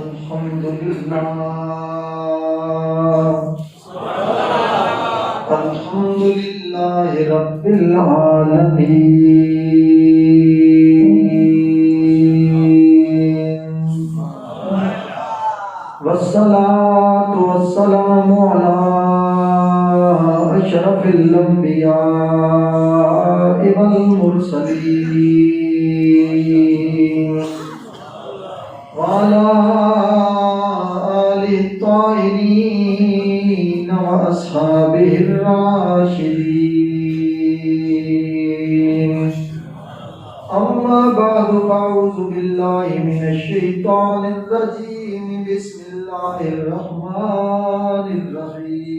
الحمد لله الحمد لله رب العالمين والصلاة والسلام على أشرف الأنبياء والمرسلين وعلى آله الطاهرين وأصحابه الراشدين أما بعد فأعوذ بالله من الشيطان الرجيم بسم الله الرحمن الرحيم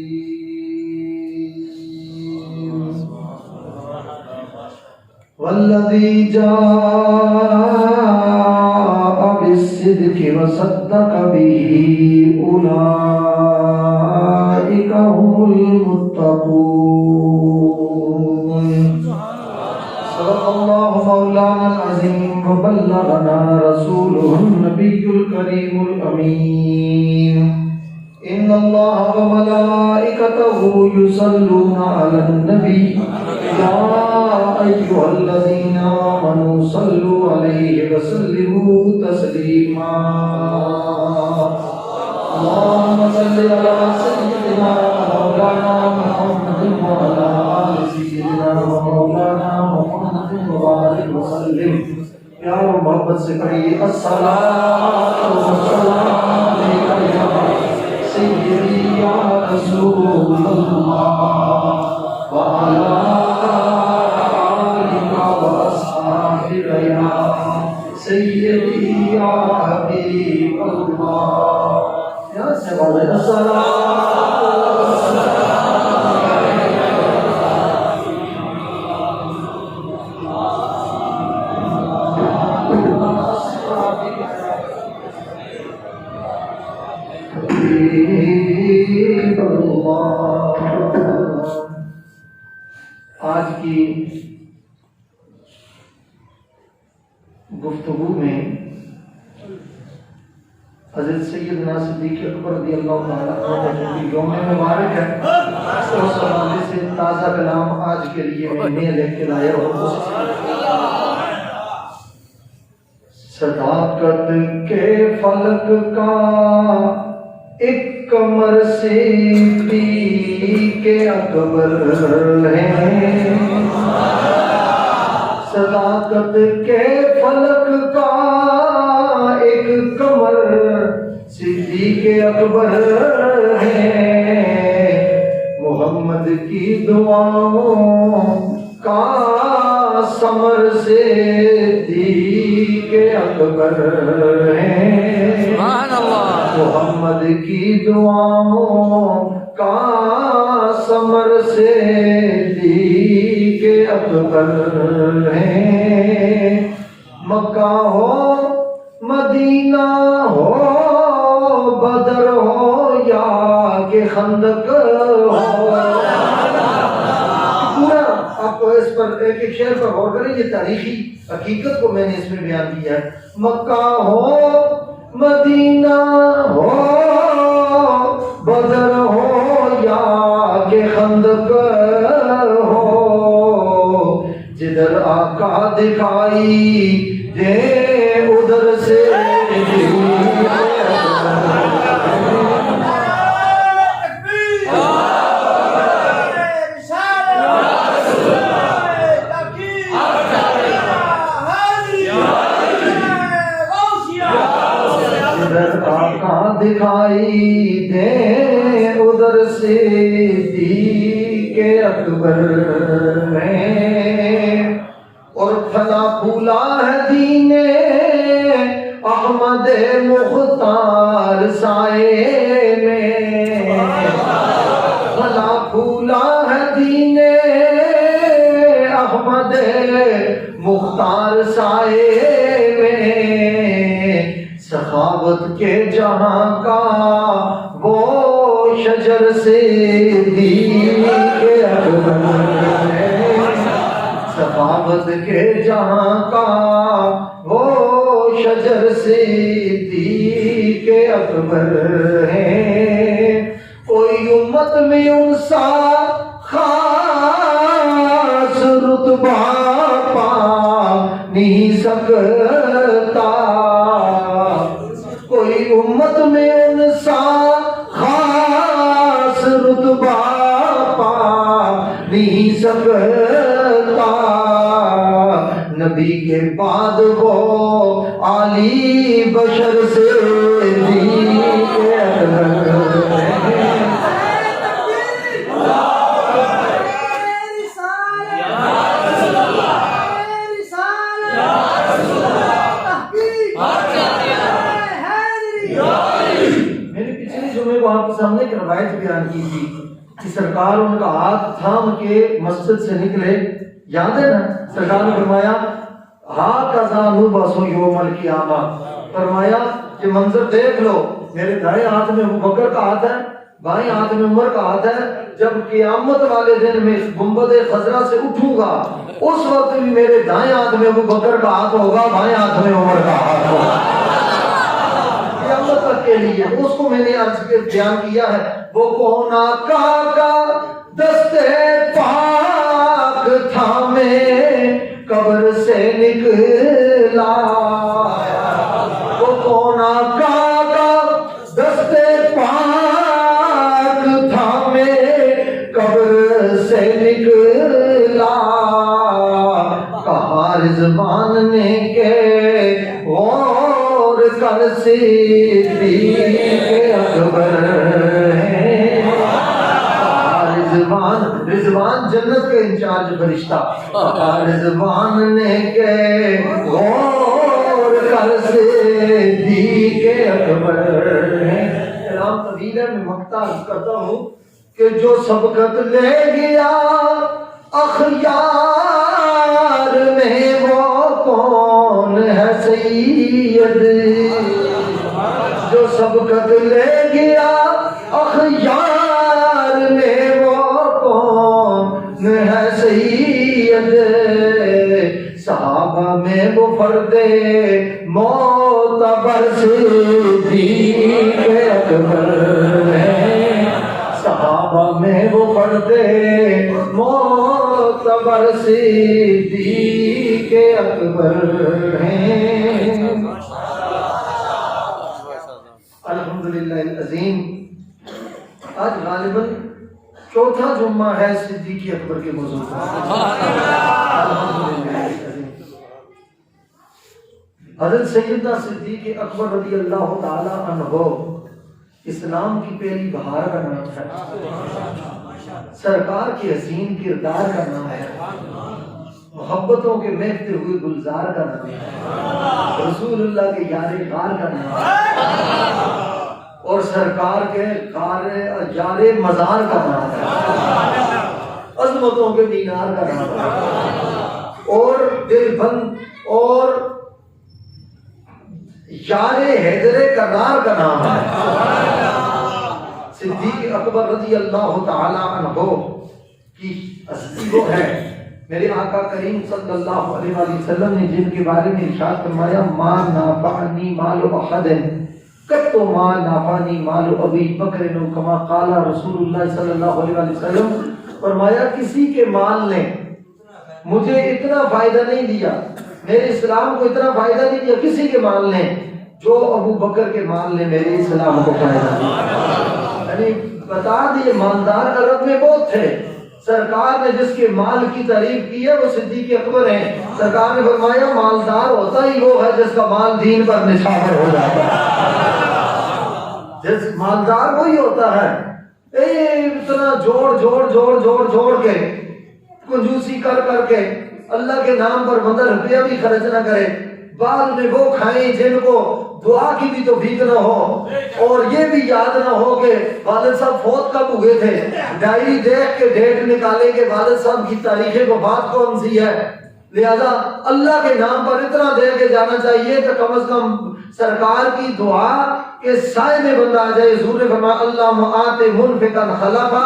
والذي جاء بالصدق وصدق به أولئك هم المتقون صدق الله مولانا العظيم وبلغنا رسوله النبي الكريم الأمين إن الله وملائكته يصلون على النبي يا أيها الذين آمنوا صلوا عليه وسلموا تسليما اللهم صل على سيدنا مولانا محمد وعلى آل سيدنا مولانا محمد وبارك وسلم پیار و محبت سے پڑھیے الصلاۃ والسلام علیکہ یا سیدی یا رسول اللہ وعلی آلک واصحابک یا سیدی یا حبیب اللہ یا سبحان الصلاۃ والسلام آج کی گفتگو میں حضرت سیدنا صدیق اکبر رضی اللہ تعالیٰ عنہ کی یوم مبارک ہے، اس حوالے سے تازہ کلام آج کے لیے میں لے کے لایا ہوں۔ صداقت کے فلک کا ایک کمر صدیق اکبر ہے، صداقت کے فلک کا ایک کمر صدیق اکبر ہے، محمد کی دعاؤں کا ثمر صدیق اکبر ہے، محمد کی دعاؤں کا ثمر صدیق اکبر ہے، مکہ ہو مدینہ ہو بدر ہو یا کہ خندق ہو، پورا آپ کو اس پر ایک ایک شعر پر غور کریں، یہ تاریخی حقیقت کو میں نے اس میں بیان کیا ہے۔ مکہ ہو مدینہ ہو بدر ہو یا کہ خندق ہو، جدھر آقا دکھائی دے ادھر سے دکھائی دے ادھر سے صدیق اکبر میں، اور پھلا پھولا ہے دین احمد مختار سائے میں، پھلا پھولا ہے دین احمد مختار سائے میں، سخاوت کے جہاں کا وہ شجر صدیق اکبر ہے، سخاوت کے جہاں کا وہ شجر صدیق اکبر ہیں، کوئی امت میں ان سا خاص رتبہ پا نہیں سکتا، کوئی امت میں ان سا خاص رتبہ پا نہیں سکتا، نبی کے بعد وہ عالی بشر سے سامنے ایک روایت بیان کی تھی کہ سرکار ان کا ہاتھ تھام کے مسجد سے نکلے، یاد ہے نا؟ سرکار نے فرمایا ہاکذا نبعث یوم القیامہ، فرمایا یہ منظر دیکھ لو، میرے دائیں ہاتھ میں ابوبکر کا ہاتھ ہے، بائیں ہاتھ میں عمر کا ہاتھ ہے، جب قیامت والے دن میں گنبد خضرا سے اٹھوں گا اس وقت بھی میرے دائیں ہاتھ میں ابوبکر کا ہاتھ ہوگا، بائیں ہاتھ میں عمر کا ہاتھ ہوگا کے لیے۔ اس کو میں نے عرض کے بیان کیا ہے، وہ کون آقا کا دستے پاک تھامے قبر سے نکلا، وہ کون آقا کا دستے پاک تھامے قبر سے نکلا، کہا رضوان نے کہ کر صدیق اکبر ہیں، رضوان جنت کے انچارج فرشتہ، رضوان نے کہ غور کر صدیق اکبر ہیں۔ کلام طویل ہے، میں مقطع کرتا ہوں کہ جو سبقت لے گیا اخیار میں وہ کون ہے سید، جو سبقت لے گیا اخیار میں وہ کون ہے سید، صحابہ میں وہ فرد معتبر صدیق اکبر ہیں، صحابہ میں وہ فرد معتبر صدیق اکبر ہیں۔ الحمدللہ العظیم، آج غالباً چوتھا جمعہ ہے صدیق اکبر کے موضوع پر۔ حضرت سیدنا صدیق اکبر رضی اللہ تعالی عنہ اسلام کی پہلی بہار کا نام ہے، سرکار کے حسین کردار کا نام ہے، محبتوں کے مہکتے ہوئے گلزار کا نام ہے، رسول اللہ کے یار غار کا نام ہے، اور سرکار کے یار مزار کا نام ہے، عظمتوں کے مینار کا نام ہے، اور دل بند اور یار حیدر کرار کا نام ہے۔ صدیق اکبر رضی اللہ تعالی عنہ کی اصلی وہ ہے، میرے آقا کریم صلی اللہ علیہ وسلم نے جن کے بارے میں ارشاد فرمایا، ما نافعنی مال احد قط ما نافعنی مال ابی بکر کما قال رسول اللہ صلی اللہ علیہ وسلم، فرمایا کسی کے مال نے مجھے اتنا فائدہ نہیں دیا، میرے اسلام کو اتنا فائدہ نہیں دیا کسی کے مال نے جو ابو بکر کے مال نے میرے اسلام کو فائدہ دیا۔ یعنی بتا دیے مالدار عرب میں بہت تھے، سرکار نے جس کے مال کی تعریف کی ہے وہ صدیق اکبر ہیں۔ سرکار نے فرمایا مالدار ہوتا ہی وہ ہے جس کا مال دین پر نچھاور ہو جاتا ہے، جس مالدار وہی ہوتا ہے اتنا جوڑ کے کنجوسی کر کے اللہ کے نام پر بندہ روپیہ بھی خرچ نہ کرے، بعد میں وہ کھائیں جن کو دعا کی بھی توفیق نہ ہو، اور یہ بھی یاد نہ ہو کہ والد صاحب فوت کب ہوئے تھے، ڈائری دیکھ کے ڈیٹ نکالے کہ والد صاحب کی تاریخ وفات کون سی ہے۔ لہذا اللہ کے نام پر اتنا دے کے جانا چاہیے کہ کم از کم سرکار کی دعا کے سائے میں بندہ آ جائے۔ حضور نے فرمایا اللہم آت منفقا خلفا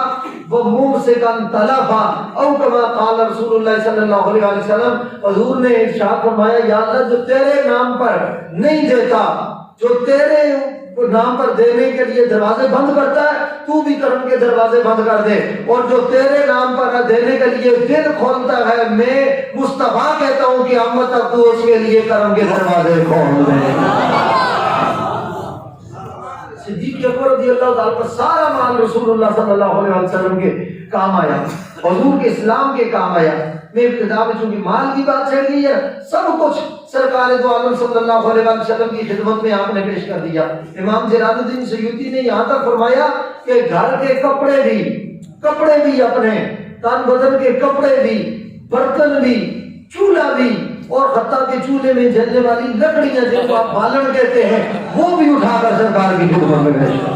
وممسكا تلفا او كما قال رسول اللہ صلی اللہ علیہ وسلم. حضور نے ارشاد فرمایا یا اللہ جو تیرے نام پر نہیں دیتا، جو تیرے نام پر دینے کے لیے دروازے بند کرتا ہے، تو بھی کرم کے دروازے بند کر دے، اور جو تیرے نام پر دینے کے لیے دل کھولتا ہے، میں مصطفیٰ کہتا ہوں کہ امت تک تو اس کے لیے کرم کے دروازے کھول دے. صدیق اکبر رضی اللہ تعالیٰ پر سارا مال رسول اللہ صلی اللہ علیہ وسلم کے کام آیا، حضور کے اسلام کے کام آیا. میں ابتدا میں چونکہ مال کی بات چل رہی ہے، سب کچھ سرکار دو عالم صلی اللہ علیہ وسلم کی خدمت میں آپ نے پیش کر دیا. امام جلال الدین سیوطی نے یہاں تک فرمایا کہ گھر کے کپڑے بھی اپنے تن بدن کے کپڑے بھی، برتن بھی، چولہا بھی، اور حتیٰ کہ چولہے میں جلنے والی لکڑیاں جن کو آپ بالن کہتے ہیں وہ بھی اٹھا کر سرکار کی خدمت میں بھیجا.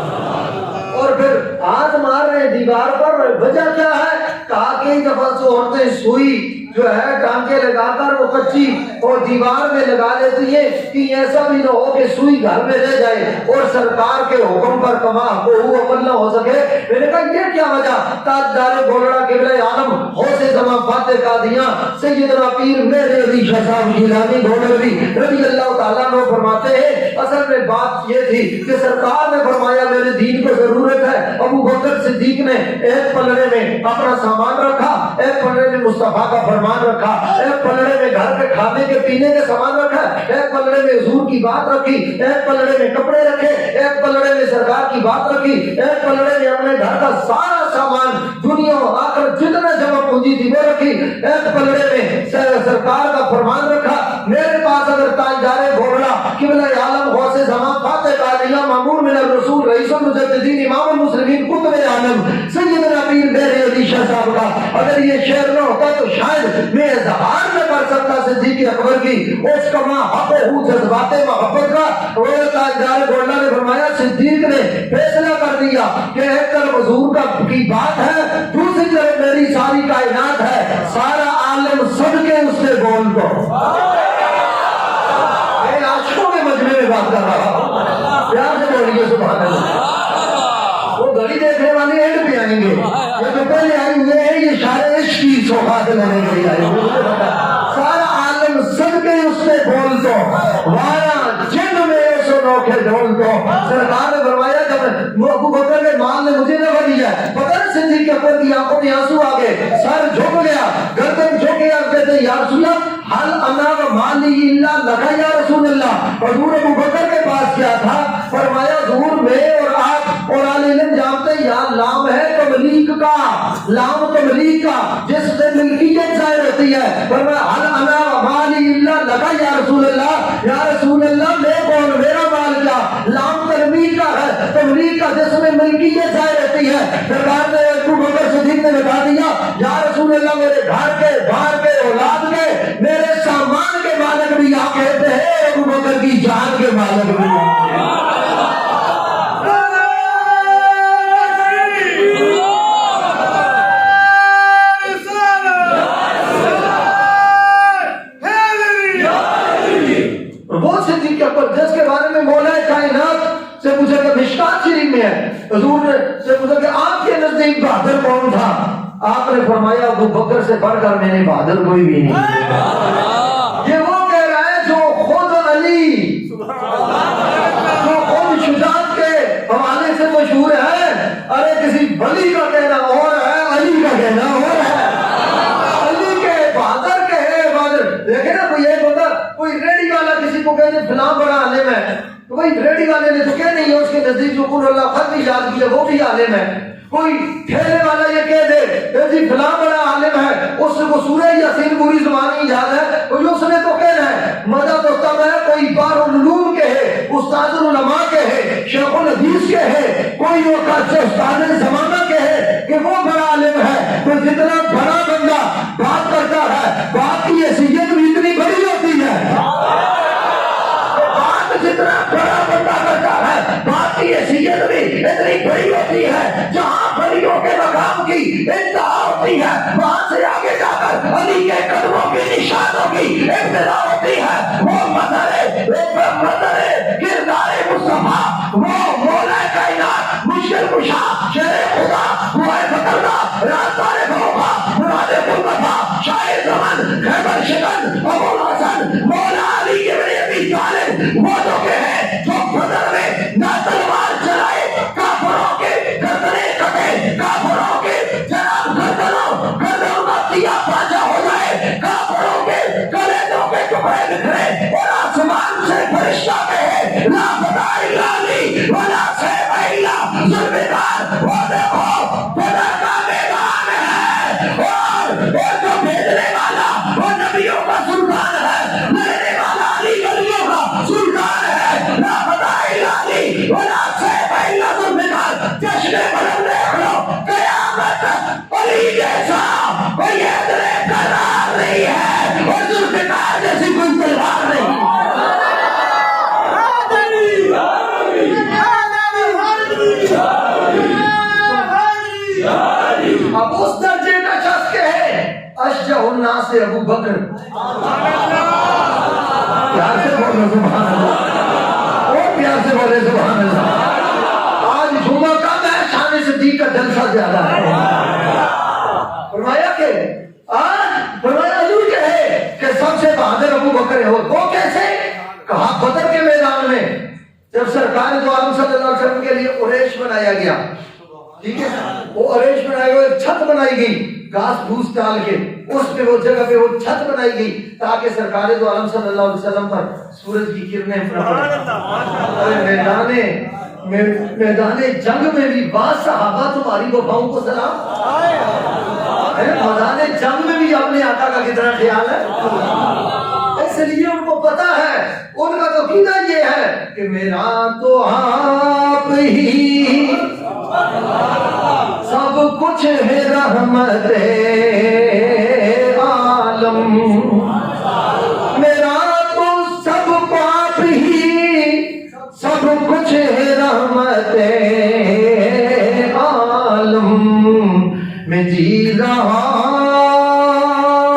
اور پھر ہاتھ مار رہے دیوار پر، وجہ کیا ہے؟ کہا کہ ایک دفعہ سے عورتیں سوئی جو ہے ٹانکے لگا کر وہ کچی اور دیوار میں لگا لیتی ہے کہ ایسا بھی نہ ہو کہ سوئی گھر میں رہ جائے اور سرکار کے حکم پر کما کو عمل نہ ہو سکے. میں نے کہا یہ کیا وجہ؟ تاجدار گولڑا قبلہ عالم غوث زمان فاتح قادیاں سیدنا پیر میرے علی شاہ صاحب جیلانی گولڑوی رضی اللہ تعالیٰ عنہ فرماتے ہیں اصل میں بات یہ تھی کہ سرکار نے فرمایا میرے دین کو ضرورت ہے. ابو بکر صدیق نے ایک پلڑے میں اپنا سامان رکھا، ایک پلڑے میں مصطفیٰ کا فرمان رکھا، ایک پلڑے میں گھر کے کھانے کے پینے کے سامان رکھا، ایک پلڑے میں حضور کی بات رکھی، ایک پلڑے میں کپڑے رکھے، ایک پلڑے میں سرکار کی بات رکھی، ایک پلڑے میں اپنے گھر کا سارا سامان دنیا و آخرت جتنا جمع پونجی تھی وہ رکھی، ایک پلڑے میں سرکار کا فرمان رکھا. میرے پاس اگر تاجدار گولڑا قبلہ عالم غوث زمان فاتح قادیاں مامون من الرسول رئیس المجددین امام المسلمین قطب عالم سیدنا پیر میرے علی شاہ صاحب کا اگر یہ شعر نہ ہوتا تو شاید میں اظہار نہ کر سکتا صدیق اکبر کی اس کا ماں حق ہو جذبات محبت کا. اور تاجدار گولڑا نے فرمایا صدیق نے فیصلہ کر دیا کہ ایک طرف حضور کی بات ہے، دوسری طرف میری ساری کائنات ہے، سارا عالم صدقے اس سے بول دو. میں عاشقوں کے مجمع میں بات کر رہا ہوں، پیار سے بولیے سبحان اللہ. وہ گھڑی دیکھنے والے اینڈ پہ آئیں گے، یہ جو پہلے آئے ہوئے ہیں یہ سارے عشق کی سوغات لینے کے لیے آئے ہوئے. سارا عالم صدقے اس سے بول دو، وارا جن میں ایسو نوکھے ڈھول دو. سرکار نے فرمایا جب ابو بکر کے مال نے مجھے نہ دیا، پتہ نہیں صدیق اکبر کی آنکھوں میں آنسو آ گئے، سر جھک گیا، گردن جھک گیا. کہتے یا رسول اللہ حل انا و مالی الا لکا یا رسول اللہ. حضور ابو بکر کے پاس کیا تھا؟ فرمایا حضور میں اور آپ اور آل علم جانتے ہیں یہاں لام ہے تملیک کا، لام تملیک کا جس سے ملکیت ظاہر ہوتی ہے. فرمایا حل انا و مالی الا لکا یا رسول اللہ. یا رسول اللہ میں کون، میرا مال کیا؟ لام تملیک کا ہے، تملیک کا جس میں ملکیت ظاہر ہوتی ہے. سرکار نے ابو بکر صدیق نے بتا دیا یا رسول اللہ میرے گھر کے، باہر کے، اولاد کے، میرے سامان کے مالک بھی آپ کہتے ہیں، ابو بکر کی جان کے مالک بھی آپ کہتے ہیں. وہ صدیق اکبر جس کے بارے میں مولا کائنات سے پوچھا کہ مشکات شریف میں ہے، حضور نے سے پوچھا کہ آپ کے نزدیک بہادر کون تھا؟ آپ نے فرمایا ابو بکر سے بڑھ کر میں نے بہادر کوئی بھی نہیں. یہ وہ کہہ رہا ہے جو خود علی، جو خود شجاعت کے حوالے سے مشہور ہے. ارے کسی ولی کا کہنا اور ہے، علی کا کہنا اور ہے. علی کے بہادر کے ہے بہادر. دیکھیں نا کوئی ایک ہوتا، کوئی ریڈی والا کسی کو کہتے فلاں بڑا عالم ہے، تو کوئی ریڈی والے نے تو کہہ نہیں ہے اس کے نزدیک جو قرآن اللہ خط بھی یاد کیا وہ بھی عالم ہے. کوئی ٹھیلے والا یہ کہہ دے جی فلاں بڑا عالم ہے، اس کو سورہ یاسین پوری زبانی یاد ہے، کوئی اس نے تو کہنا ہے. مدد تو تب ہے کوئی بار العلوم کے ہے، استاد العلماء کے ہے، شیخ الحدیث کے ہے، کوئی وہ استاد زمانہ کے ہے کہ وہ بڑا عالم ہے. تو جتنا بڑا بندہ بات کرتا ہے بات کی حیثیت بھی اتنی بڑی ہوتی ہے. جتنا بڑا بندہ کرتا ہے بات کی حیثیت بھی اتنی بڑی ہوتی ہے. جہاں بڑیوں کے مقام کی انتہا ہوتی ہے وہاں سے آگے جا کر علی کے قدموں کی نشانوں کی ابتدا ہوتی ہے. وہ مظہر کردار مصطفیٰ، وہ مولا کائنات، مشکل کشا، شیر خدا، وہ ہے فتردہ لا فتح الا علی ولا سیف الا ذوالفقار. وہ دیکھو بدر کا میدان ہے اور جو بھیجنے والا وہ نبیوں کا سلطان ہے, لینے والا علی گلیوں کا سلطان ہے. لا فتح الا علی ولا سیف الا ذوالفقار. جشن بدر دیکھ لو, قیامت علی جیسا کوئی حیدر کرار نہیں ہے اور ذوالفقار جیسی کوئی تلوار نہیں. اب اس درجے کا شخص کے ہے اشجع الناس ابو بکر. پیار سے بولو سبحان اللہ, اور پیار سے بولے سبحان اللہ. آج جمعہ کا میں شان صدیق کا جلسہ زیادہ ہے. فرمایا کہ آج فرمایا حضور کہ ہے کہ سب سے بہادر ابو بکر ہے. وہ کیسے؟ کہا بدر کے میدان میں جب سرکار دو عالم صلی اللہ علیہ وسلم کے لیے عریش بنایا گیا, ٹھیک ہے, وہ عریش بنایا گیا, ایک چھت بنائی گئی گھاس پھوس ڈال کے, اس پہ وہ جگہ پہ وہ چھت بنائی گئی تاکہ سرکار دو عالم صلی اللہ علیہ وسلم پر سورج کی کرنیں پڑیں. میدان جنگ میں بھی بعض صحابہ تمہاری وفاؤں کو سلام. میدان جنگ میں بھی اپنے آقا کا کتنا خیال ہے, اس لیے ان کو پتا ہے, ان کا تو عقیدہ یہ ہے کہ میرا تو آپ ہی سب کچھ ہے رحمت عالم. میرا تو سب پاپ ہی سب کچھ ہے رحمت عالم. میں جی رہا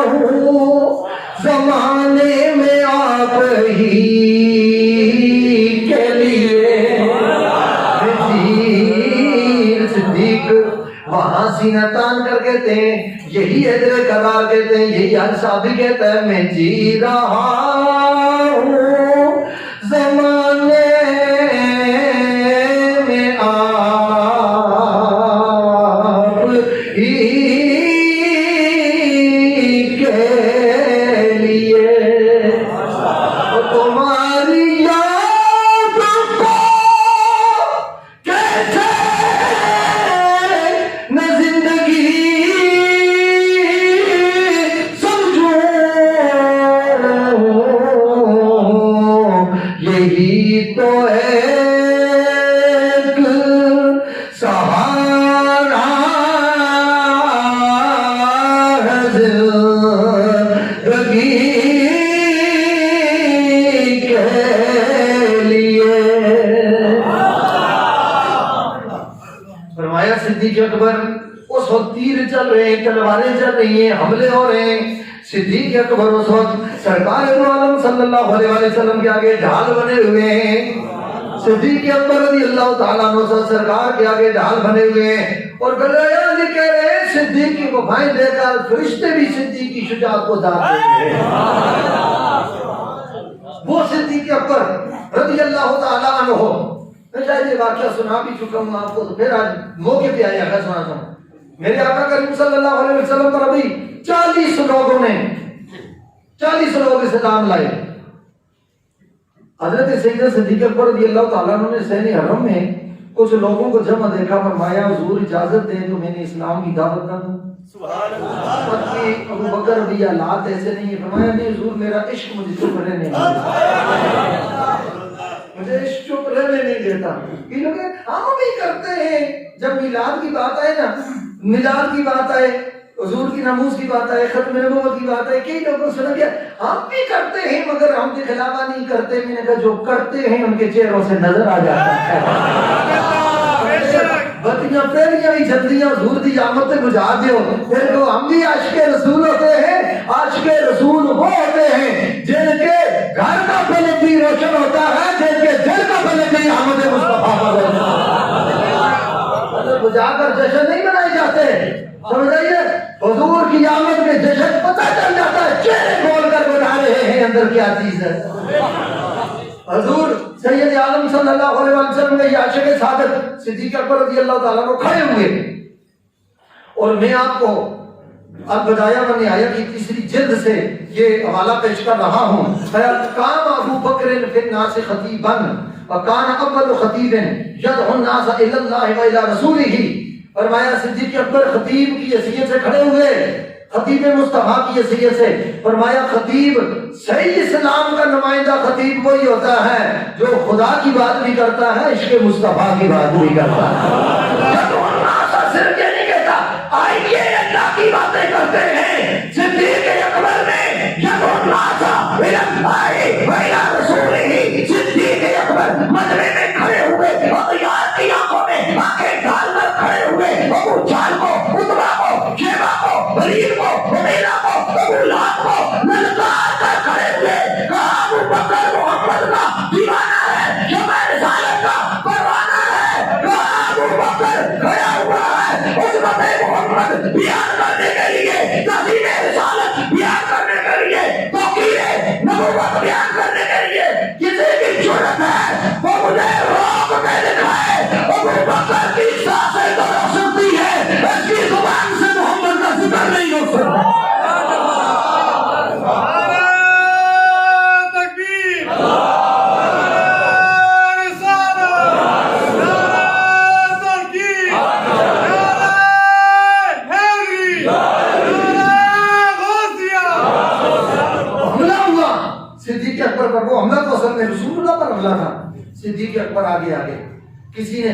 ہوں زمانے میں آپ ہی کے لیے. صدیق وہاں سینہ تان کر کہتے ہیں, یہی حیدر کرار کہتے ہیں, یہی ہر صحابی کہتا ہے میں جی رہا ہوں زمانے میں آپ ہی کے لیے. تمہاری یاد کو کیسے میں زندگی سمجھوں, یہی تو ایک سہارا ہے زندگی کے لیے. فرمایا صدیق اکبر اس وقت تیر چل رہے ہیں, تلواریں چل رہی ہیں, حملے ہو رہے ہیں. صدیق اکبر اس وقت سرکار دو عالم صلی اللہ علیہ وسلم کے آگے ڈھال بنے ہوئے ہیں. صدیق اکبر رضی اللہ تعالیٰ عنہ سرکار کے آگے ڈھال بنے ہوئے ہیں اور بیان کہہ رہے ہیں صدیق کی وفائیں دے کر فرشتے بھی صدیق کی شجاعت کو داد دیتے ہیں. وہ صدیق اکبر رضی اللہ تعالیٰ عنہ, میں شاید یہ واقعہ سنا بھی چکا ہوں آپ کو, تو پھر آج موقع پہ آیا ہے سناتا ہوں. میرے آقا کریم صلی اللہ علیہ وسلم پر ابھی 40 لوگوں نے 40 لوگ اسلام لائے. حضرت سیدنا صدیق اکبر رضی اللہ تعالیٰ عنہ نے سین حرم میں کچھ لوگوں کو جمع دیکھا, فرمایا حضور اجازت دیں تو میں نے اسلام کی دعوت نہ دوں. سبحان اللہ. ابو بکر رضی اللہ ایسے نہیں ہے, فرمایا نہیں حضور میرا عشق مجھے چپ رہنے نہیں دیتا, مجھے عشق چپ رہنے نہیں دیتا. یہ لوگ ہم بھی کرتے ہیں, جب میلاد کی بات آئے نا, میلاد کی بات آئے, حضور کی ناموس کی بات آئے, ختم نبوت کی بات آئے, کئی لوگوں سے سنا گیا ہم بھی کرتے ہیں مگر ہم کے خلاف نہیں کرتے. میں نے کہا جو کرتے ہیں ان کے چہروں سے نظر آ جاتا ہے. بتیاں پہلیاں بھی جلدیاں حضور دی آمد سے بجھا دیو, پھر تو ہم بھی عاشق رسول ہوتے ہیں. عاشق رسول وہ ہوتے ہیں جن کے گھر کا فلک بھی روشن ہوتا ہے, جن کے دل کا فلک بھی آمد مصطفیٰ پر روشن ہوتا ہے. بجھا کر جشن نہیں منائے جاتے, سمجھائیے حضور کی آمد میں جشن پتہ چل جاتا ہے, چہرے کھول کر بتا رہے ہیں اندر کیا چیز ہے. حضور سید عالم صلی اللہ علیہ وسلم نے عاشق صادق صدیق اکبر رضی اللہ تعالیٰ کو کھڑے ہوئے, اور میں آپ کو البدایہ و نہایہ کی تیسری جلد سے یہ حوالہ پیش کر رہا ہوں. قام ابو بکر فی الناس خطیبا وکان اول خطیب یدعو الناس الی اللہ و الی رسولہ. فرمایا صدیق اکبر خطیب کی حیثیت سے کھڑے ہوئے، خطیب مصطفیٰ کی حیثیت سے. فرمایا خطیب صحیح اسلام کا نمائندہ خطیب وہی ہوتا ہے جو خدا کی بات بھی کرتا ہے، عشق مصطفیٰ کی بات بھی کرتا ہے. صرف یہ نہیں کہتا آئیے اللہ کی باتیں کرتے ہیں. صدیق اکبر نے صدیق اکبر مجمع میں کھڑے ہوئے اور یار کی آنکھوں میں آنکھیں ڈال کر کھڑے ہوئے. ابو جہل کو، عتبہ کو، شیبہ کو، ولید کو، عمیرہ کو، ابو لہب کو للکار کر کھڑے ہوئے. کہا ابو بکر محمد کا دیوانہ ہے، شمع رسالت کا پروانہ ہے. کہا ابو بکر کھڑا ہوا ہے عصمت محمد بیان کرنے کے لیے، تعظیم رسالت بیان کرنے کے لیے، توقیر نبوت بیان کرنے کے لیے. کسی کی جرأت ہے وہ مجھے روک کے دکھائے. ابو بکر کی سانسیں تو رک سکتی ہے، اس کی زبان سے محمد کا ذکر نہیں ہو سکتا. وہ حملہ تو اصل میں رسول اللہ پر حملہ تھا. صدیق اکبر آگے آگے، کسی نے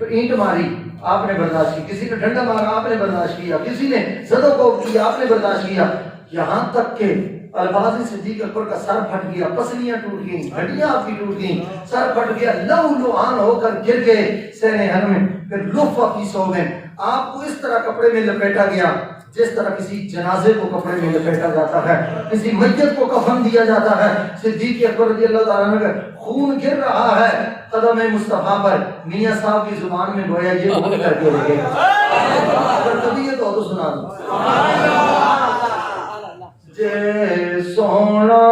اینٹ ماری آپ نے برداشت کی، کسی نے ڈنڈا مارا آپ نے برداشت کیا، کسی نے زدو کو کیا آپ نے برداشت کیا. یہاں تک کہ الفاظ صدیق اکبر کا سر پھٹ گیا، پسلیاں ٹوٹ گئیں، ہڈیاں آپ کی ٹوٹ گئیں، سر پھٹ گیا، لہو لعان ہو کر گر گئے سین حرم میں. پھر لفہ فی ثوبین، آپ کو اس طرح کپڑے میں لپیٹا گیا جس طرح کسی جنازے کو کپڑے میں لپیٹا جاتا ہے، کسی میت کو کفن دیا جاتا ہے. صدیق اکبر رضی اللہ تعالیٰ عنہ کا خون گر رہا ہے قدم مصطفیٰ پر. میاں صاحب کی زبان میں گویا یہ بول کر کے رکھے. اگر کبھی یہ تو سنا دو. جے سونا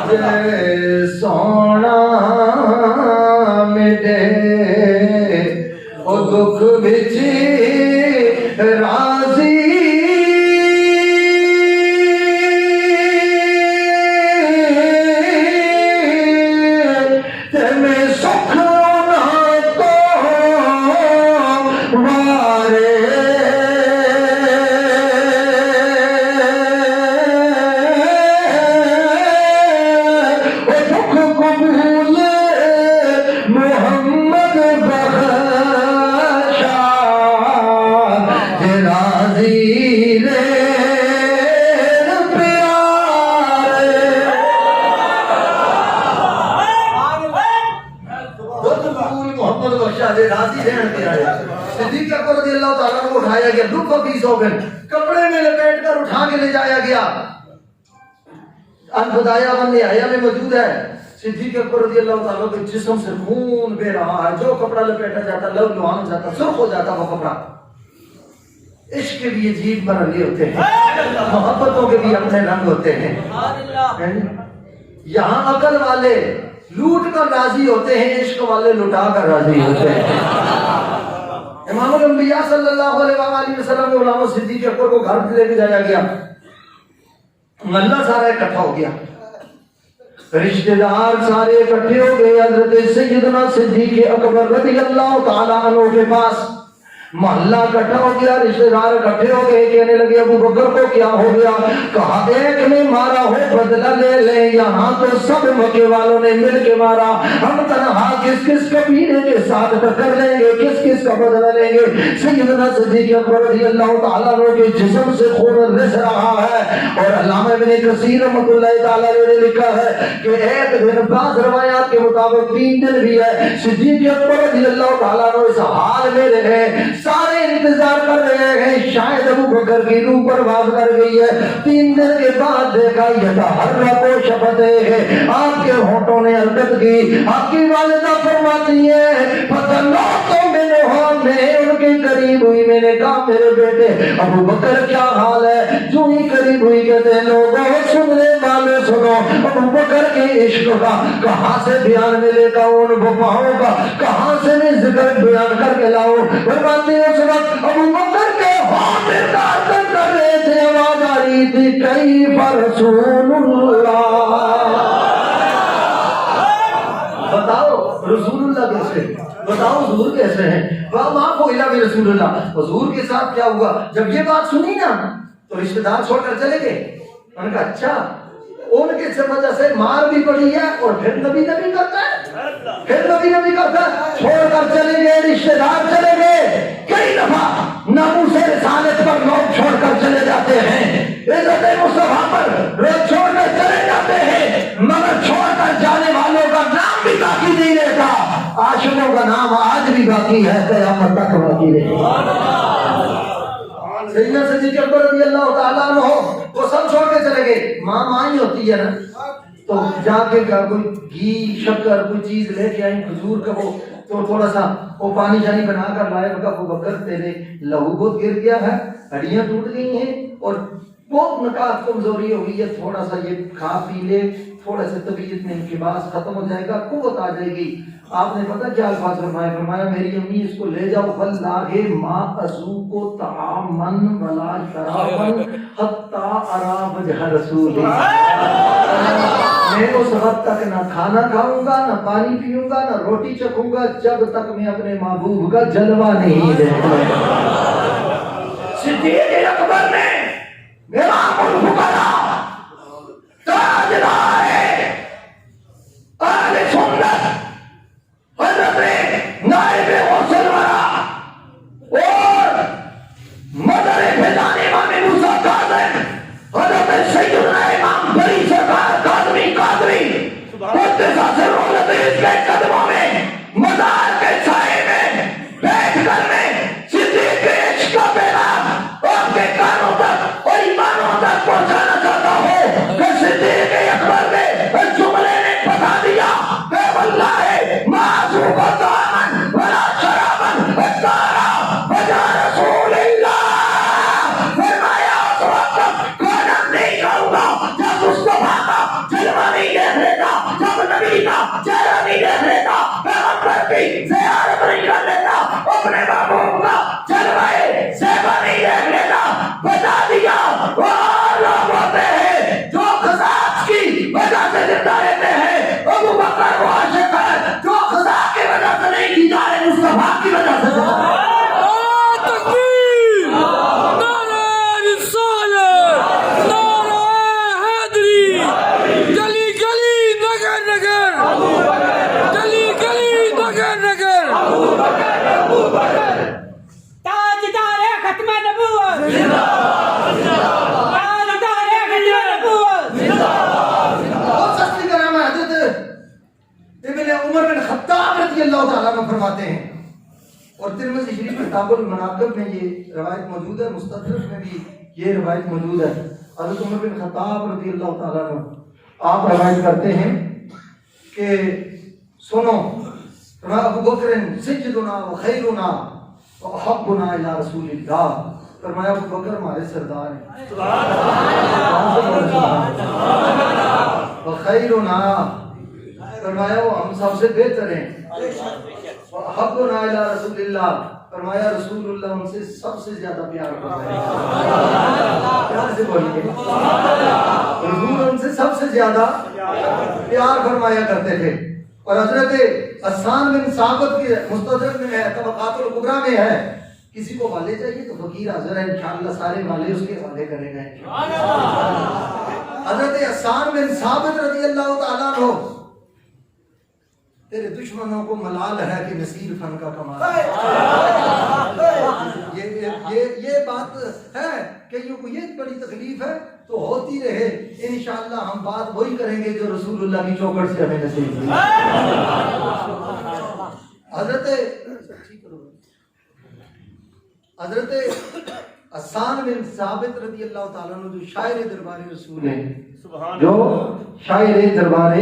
جے سونا میرے او دکھ بچ راضی تے میں سکھ نہ تو وارے صدیق اکبر رضی اللہ تعالیٰ کو اٹھایا گیا، لفہ فی ثوبین، کپڑے میں لپیٹ کر اٹھا کے لے جایا گیا. البدایہ و نہایہ میں موجود ہے. صدیق اکبر رضی اللہ تعالیٰ کے جسم سے خون بہ رہا ہے، جو کپڑا لپیٹا جاتا لہو لعان ہو جاتا، سرخ ہو جاتا وہ کپڑا. عشق کے بھی عجیب مرحلے ہوتے ہیں، محبتوں کے بھی اپنے رنگ ہوتے ہیں. یہاں عقل والے لوٹ کر راضی ہوتے ہیں، عشق والے لٹا کر راضی ہوتے ہیں. امام الانبیاء صلی اللہ علیہ وآلہ وسلم غلام صدیق اکبر کو گھر لے کے جایا گیا. محلہ سارا اکٹھا ہو گیا، رشتہ دار سارے اکٹھے ہو گئے حضرت سیدنا صدیق اکبر رضی اللہ تعالیٰ عنہ کے پاس. محلہ اکٹھا ہو گیا، رشتہ دار اکٹھے ہو گئے، کہنے لگے ابو بکر کو کیا ہو گیا؟ کہا ایک نے مارا ہو بدلہ لے لیں، یہاں تو سب مکے والوں نے مل کے مارا، ہم تنہا کس کس قبیلے کے ساتھ ٹکر لیں گے، کس کس کا بدلہ لیں گے؟ سیدنا صدیق اکبر رضی اللہ تعالیٰ عنہ کے جسم سے خون رس رہا ہے. اور علامہ ابن کثیر رحمۃ اللہ تعالیٰ نے لکھا ہے کہ ایک دن، بعض روایات کے مطابق 3 دن بھی ہے، صدیق اکبر رضی اللہ تعالیٰ عنہ اس حال میں رہے، سارے انتظار کر رہے ہیں شاید ابو بکر کی روح پرواز کر گئی ہے. 3 دن کے بعد دیکھا یتحرک شفتیہ، آپ کے ہونٹوں نے حرکت کی. آپ کی والدہ فرماتی ہے فَتَلَّعْتُ مِنْهُ، میں ان کے قریب ہوئی، میں نے کہا میرے بیٹے ابو بکر کیا حال ہے؟ جو ہی قریب ہوئی کہتے ہیں لوگوں سن لے والے سنو ابو بکر کے عشق کا کہاں سے بیان ملے گا ان بپاؤں کا کہاں سے میں ذکر بیان کر کے لاؤ فرماتے ہیں اس وقت ابو بکر کے ہاتھ میں کر رہے تھے آواز آ رہی تھی کیف رسول اللہ بتاؤ رسول اللہ کیسے بتاؤ حضور کیسے ہیں وہاں کو الا بھی رسول اللہ حضور کے ساتھ کیا ہوا جب یہ بات سنی نا تو رشتہ دار چھوڑ کر چلے گئے انہوں نے کہا اچھا ان کے وجہ سے مار بھی پڑی ہے اور پھر نبی کرتا ہے پھر نبی کرتا ہے چھوڑ کر چلے گئے رشتہ دار چلے گئے کئی دفعہ ناموس رسالت پر لوگ چھوڑ کر چلے جاتے ہیں عزت مصطفیٰ پر لوگ چھوڑ کر چلے جاتے ہیں مگر چھوڑ کر جانے والوں کا نام بھی باقی نہیں رہتا عاشقوں کا نام آج بھی باقی ہے قیامت تک باقی رہے گا سیدنا صدیق اکبر رضی اللہ تعالیٰ عنہ وہ سب چھوڑ کے چلے گئے ماں ہی ہوتی ہے نا تو جا کے کوئی گھی شکر کوئی چیز لے کے آئیں کھجور کا وہ تو تھوڑا سا وہ پانی شانی بنا کر لائے ان کا ابو بکر تیرے لہو بہت گر گیا ہے ہڈیاں ٹوٹ گئی ہیں اور بہت نکات کمزوری ہو گئی ہے تھوڑا سا یہ کھا پی لے تھوڑا سا طبیعت میں انقباس ختم ہو جائے گا قوت آ جائے گی آپ نے پتہ کیا الفاظ فرمایا میری امی اس کو لے جاؤ واللہ ما اذوق طعامن ولا شرابن حتی ارا وجہ رسول میں اس وقت تک نہ کھانا کھاؤں گا نہ پانی پیوں گا نہ روٹی چکھوں گا جب تک میں اپنے محبوب کا جلوہ نہیں دیکھوں صدیق اکبر نے میرا الفقراء تاجدار اہل سنت حضرت نائب غوث الورا اور مدر فیضان امام موسیٰ کاظم حضرت سیدنا امام بری سرکار کاظمی قادری قدس سرورت اس کے قدموں میں مزار کے سائے میں بیٹھ کر میں صدیق کے عشق کا پیغام آپ کے کانوں تک اور ایمانوں تک پہنچانا چاہتا ہوں کہ صدیق اکبر نے اس جملے نے بتا دیا کہ واللہ معذوب طعامن ولا شرابن اتارا وجہ رسول اللہ فرمایا اس وقت کھانا نہیں کھاؤں گا جب مصطفیٰ کا جلوہ نہیں دیکھ لیتا جب نبی کا چہرہ نہیں دیکھ لیتا پیغمبر کی زیارت نہیں کر لیتا اپنے محبوب کا جلوہ زیبا نہیں دیکھ لیتا بتا دیا وہ لوگ ہوتے ہیں جو خزاج کی وجہ سے زندہ رہتے ہیں ابو بکر وہ عاشق ہے جو خدا کی وجہ سے نہیں کی جا رہے مصطفیٰ کی وجہ سے اللہ تعالیٰ نے فرماتے ہیں اور ترمذی شریف کتاب المناقب میں یہ روایت موجود ہے مستدرک میں بھی یہ روایت موجود ہے حضرت عمر بن خطاب رضی اللہ تعالیٰ عنہ آپ روایت کرتے ہیں کہ سنو ابو بکر سیدنا و خیرنا و احبنا الی رسول اللہ فرمایا ابو بکر ہمارے سردار ہیں و خیرنا فرمایا وہ ہم سب سے بہتر ہیں حقنا الی رسول اللہ فرمایا رسول اللہ ان سے سب سے زیادہ پیار کرتے ہیں پیار سے بولیے رسول ان سے سب سے زیادہ پیار فرمایا کرتے تھے اور حضرت حسان بن ثابت کی مستدرک میں ہے طبقات الکبریٰ میں ہے کسی کو والے چاہیے تو فقیر حاضر ہے انشاءاللہ سارے والے اس کے والے کرے گا حضرت حسان بن ثابت رضی اللہ تعالیٰ عنہ تیرے دشمنوں کو ملال ہے کہ نصیر فن کا کمال یہ بات ہے کہ یہ بڑی تکلیف ہے تو ہوتی رہے انشاءاللہ ہم بات وہی کریں گے جو رسول اللہ کی چوکھٹ سے ہمیں نصیب ہوئی حضرت حسان بن ثابت رضی اللہ تعالیٰ عنہ جو شاعر دربار رسول ہیں جو شاعر دربار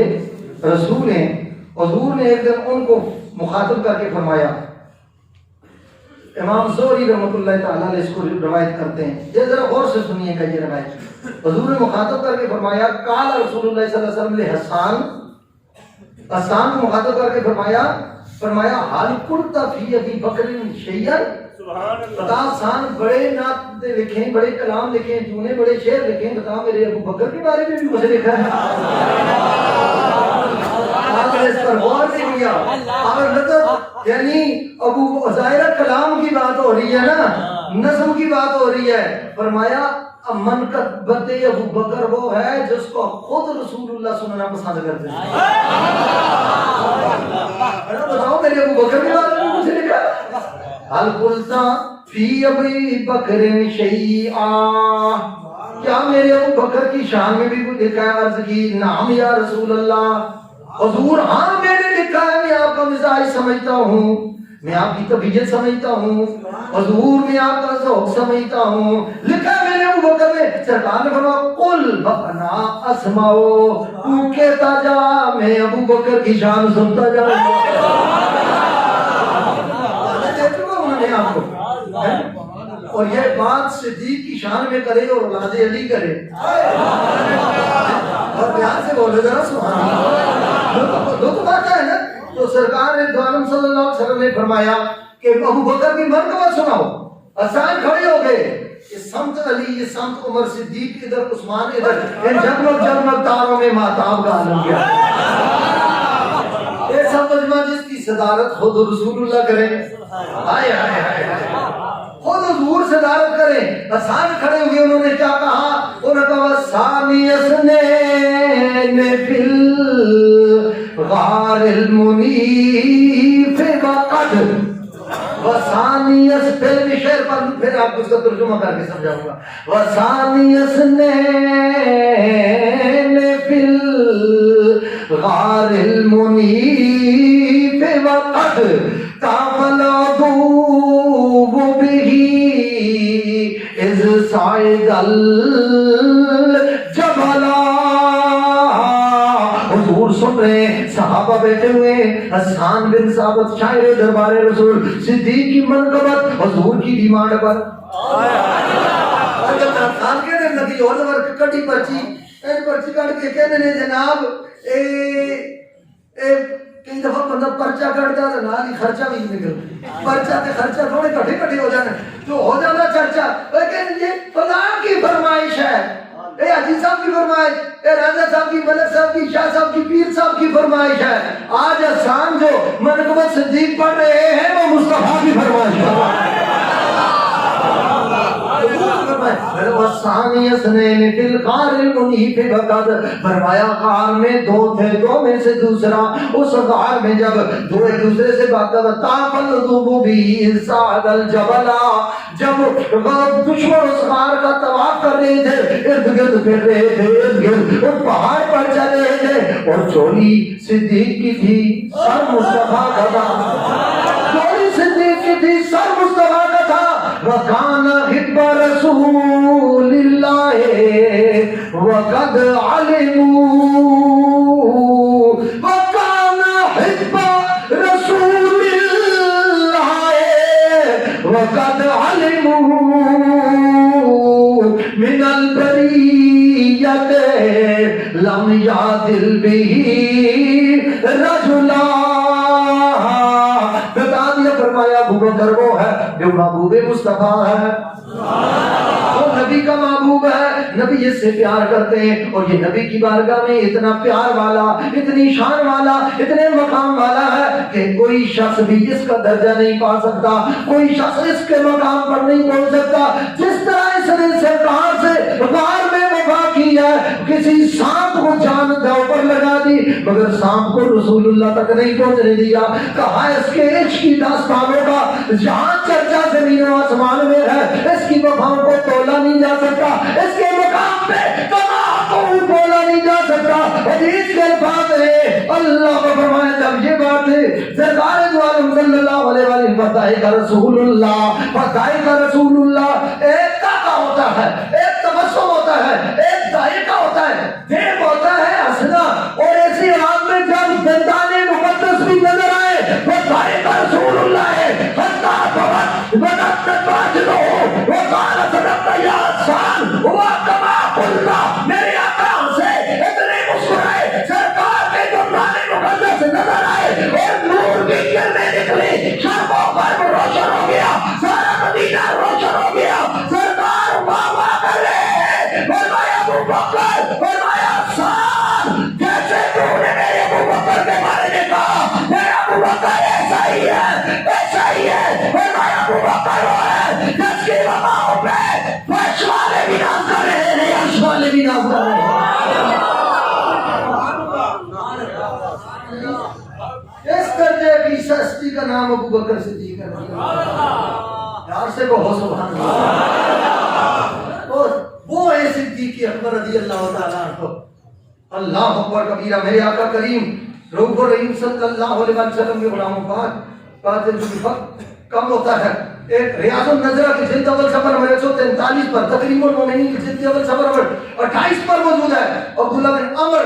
رسول ہیں حضور نے ایک دن ان کو مخاطب کر کے فرمایا امام زہری رحمۃ اللہ تعالیٰ علیہ اس کو روایت کرتے ہیں. یہ ذرا غور سے سنیے گا یہ روایت. حضور نے مخاطب کر کے فرمایا قال رسول اللہ صلی اللہ علیہ وسلم لحسان، حسان کو مخاطب کر کے فرمایا حال قلت فی ابی بکر شیئا. بتا حسان، بڑے نعت لکھیں، بڑے کلام لکھیں، تو نے بڑے شعر لکھیں، بتا میرے ابو بکر کے بارے میں بھی کچھ لکھا ہے؟ آپ نے اس پر غور نہیں کیا. اور مطلب یعنی ابو ظاہرہ کلام کی بات ہو رہی ہے نا، نظم کی بات ہو رہی ہے. فرمایا منقبت ابو بکر وہ ہے جس کو خود رسول اللہ سننا پسند کرتے ہیں. بتاؤ میرے ابو بکر کے بارے میں کچھ لکھا ہے؟ حل قلتا فی ابی بکر شیئا، کیا میرے ابو بکر کی شان میں بھی کوئی لکھا ہے؟ عرض کی نعم یا رسول اللہ. حضور ہاں میں نے لکھا ہے، میں آپ کا مزاج سمجھتا ہوں، میں آپ کی طبیعت سمجھتا ہوں، حضور میں آپ کا ذوق سمجھتا ہوں. لکھا ہے میرے ابو بکر نے. سرکار نے فرمایا قل فانا اسمعو، تو کہتا جا میں ابو بکر کی شان سنتا جاؤں گا. آپ کو اور یہ بات صدیق کی شان میں کرے اور اولاد علی کرے. اور پیار سے بولے ذرا سبحان اللہ. دو تو بات ہے نا. تو سرکار نے دو عالم صلی اللہ علیہ وسلم نے فرمایا کہ ابو بکر کی مرتبہ سناؤ. حسان کھڑے ہو گئے. یہ سمت علی، یہ سمت عمر صدیق، ادھر عثمان، ادھر ان جگمگ جگمگ تاروں میں ماتاب کا عالم کیا. یہ سب مجمع جس کی صدارت خود رسول اللہ کریں. ہائے ہائے ہائے، خود حضور صدارت کریں. حسان کھڑے ہوئے، انہوں نے کیا کہا؟ انہوں نے کہا ثانی اثنین فی الغار المنیف وقد وثانی پہلے شعر پر پھر آپ کو اس کا ترجمہ کر کے سمجھاؤں گا. وثانی اثنین فی الغار المنیف وقد تامل عدو به اذ صعد الجبل. حضور سن رہے ہیں، صحابہ بیٹھے ہوئے، حسان بن ثابت شاعر دربار رسول، صدیق کی منقبت حضور کی ڈیمانڈ پر. حسان کہنے لگی اور ورک کٹی پرچی کٹ کے کہنے نے جناب کئی دفعہ بندہ پرچہ کٹتا ہے نال ہی خرچہ بھی نکلتا. پرچہ تے خرچہ تھوڑے کٹھے ہو جانے تو ہو جانا چرچا. لیکن یہ فلاں کی فرمائش ہے، اے حاجی صاحب کی فرمائش، اے راجہ صاحب کی، ملک صاحب کی، شاہ صاحب کی، پیر صاحب کی فرمائش ہے. آج حسان جو منقبت صدیق پڑھ رہے ہیں وہ مصطفیٰ کی فرمائش ہے. وثانی اثنین فی الغار المنیف وقد، فرمایا غار میں دو تھے، دو میں سے دوسرا. اس غار میں جب دو ایک دوسرے سے بات کرتا تافلوا به صعد الجبل، جب دشمن اس غار کا طواف کر رہے تھے، ارد گرد پھر رہے تھے، ارد گرد اور پہاڑ پر چل رہے تھے، اور چولی صدیق کی تھی، سر مصطفیٰ کا تھا. چولی صدیق کی تھی، سر مصطفیٰ کا تھا. وَكَانَ حِبَّ رَسُولِ اللَّهِ وَقَدْ عَلِمُوا وَكَانَ حِبَّ رَسُولِ اللَّهِ وَقَدْ عَلِمُوا مِنَ الْبَرِيَّةِ لَمْ يَعْدِلْ بِهِ رَجُلًا. بتا دیا، فرمایا ابو بکر وہ ہے جو محبوب مصطفیٰ ہے، وہ نبی کا محبوب ہے. نبی اس سے پیار کرتے ہیں، اور یہ نبی کی بارگاہ میں اتنا پیار والا، اتنی شان والا، اتنے مقام والا ہے کہ کوئی شخص بھی اس کا درجہ نہیں پا سکتا، کوئی شخص اس کے مقام پر نہیں پہنچ سکتا. جس طرح اس نے سرکار سے غار میں وفا کی ہے، کسی سانپ کو جان داؤ پر لگا دی مگر سانپ کو رسول اللہ تک نہیں پہنچنے دیا. کہا اس کے عشق کی داستانوں کا جہاں چرچا زمین و آسمان میں ہے، اس کی وفاؤں کو تولا نہیں جا سکتا، اس کے مقام پہ کو بھی بولا نہیں جا سکتا. حدیث کے الفاظ ہے، اللہ کو فرمایا جب یہ بات ہے سرکار دو عالم صلی اللہ علیہ وسلم فتح کا رسول اللہ، فتح کا رسول اللہ ایک کا ہوتا ہے، ایک تبسم ہوتا ہے، ایک ذائقہ ہوتا ہے، دیکھ ہوتا ہے ہنسنا. اور ایسی حالات میں جب زندان مقدس بھی نظر آئے فتح کا رسول اللہ ہے، فتح کا نام ابو بکر صدیق ہے۔ یار سے کہو سبحان اللہ۔ وہ ہے صدیق اکبر رضی اللہ تعالیٰ عنہ۔ اللہ اکبر کبیرہ۔ میرے آقا کریم رؤوف الرحیم صلی اللہ علیہ وسلم کے غلاموں پاک وقت کم ہوتا ہے۔ ایک ریاض النظرہ کی جلد اول صفحہ نمبر 143 پر، تقریب المومنین کی جلد اول صفحہ نمبر 28 پر موجود ہے۔ عبداللہ بن عمر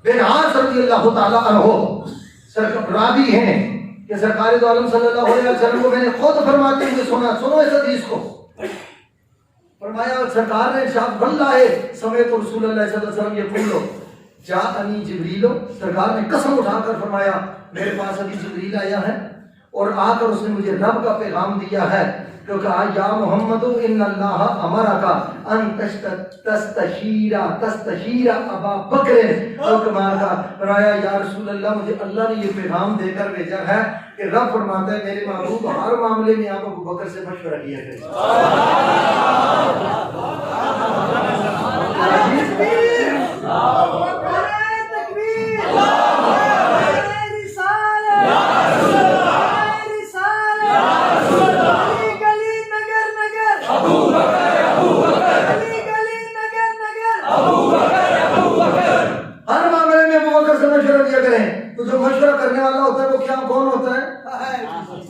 بن عاص رضی اللہ تعالیٰ عنہ راوی ہیں کہ سرکار دو عالم صلی اللہ علیہ وسلم کو میں نے خود فرماتے ہوئے سنا، سنو اس حدیث کو۔ فرمایا سرکار نے ارشاد واللہ سمیت رسول اللہ صلی اللہ علیہ وسلم یقول جاءنی جبریل، سرکار نے قسم اٹھا کر فرمایا میرے پاس ابھی جبریل آیا ہے اور آ کر اس نے مجھے رب کا پیغام دیا ہے کہ کہا یا محمد ان اللہ امرک ان تستشیر ابا بکر اور کما کا فرمایا یا رسول اللہ مجھے اللہ نے یہ پیغام دے کر بھیجا ہے کہ رب فرماتا ہے میرے محبوب ہر معاملے میں آپ ابو بکر سے مشورہ کیا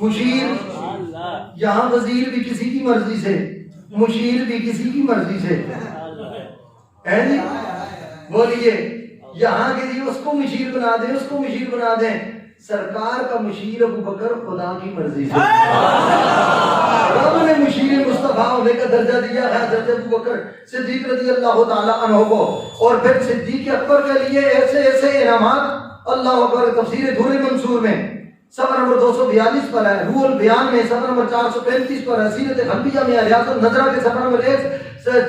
مشیر، یہاں وزیر بھی کسی کی مرضی سے، مشیر بھی کسی کی مرضی سے ہے جی، بولیے یہاں کے لیے اس کو مشیر بنا دیں، اس کو مشیر بنا دیں، سرکار کا مشیر ابو بکر خدا کی مرضی سے۔ رب نے مشیر مصطفیٰ ہونے کا درجہ دیا ہے حضرت ابو بکر صدیق رضی اللہ تعالیٰ عنہ کو، اور پھر صدیق اکبر کے لیے ایسے ایسے انعامات اللہ اکبر۔ تفسیر دور منصور میں صفحہ نمبر 242 پر ہے، روح البیان میں صفحہ نمبر 435 پر ہے، سیرت حلبیہ میں ریاض النظرہ کے صفحہ نمبر 1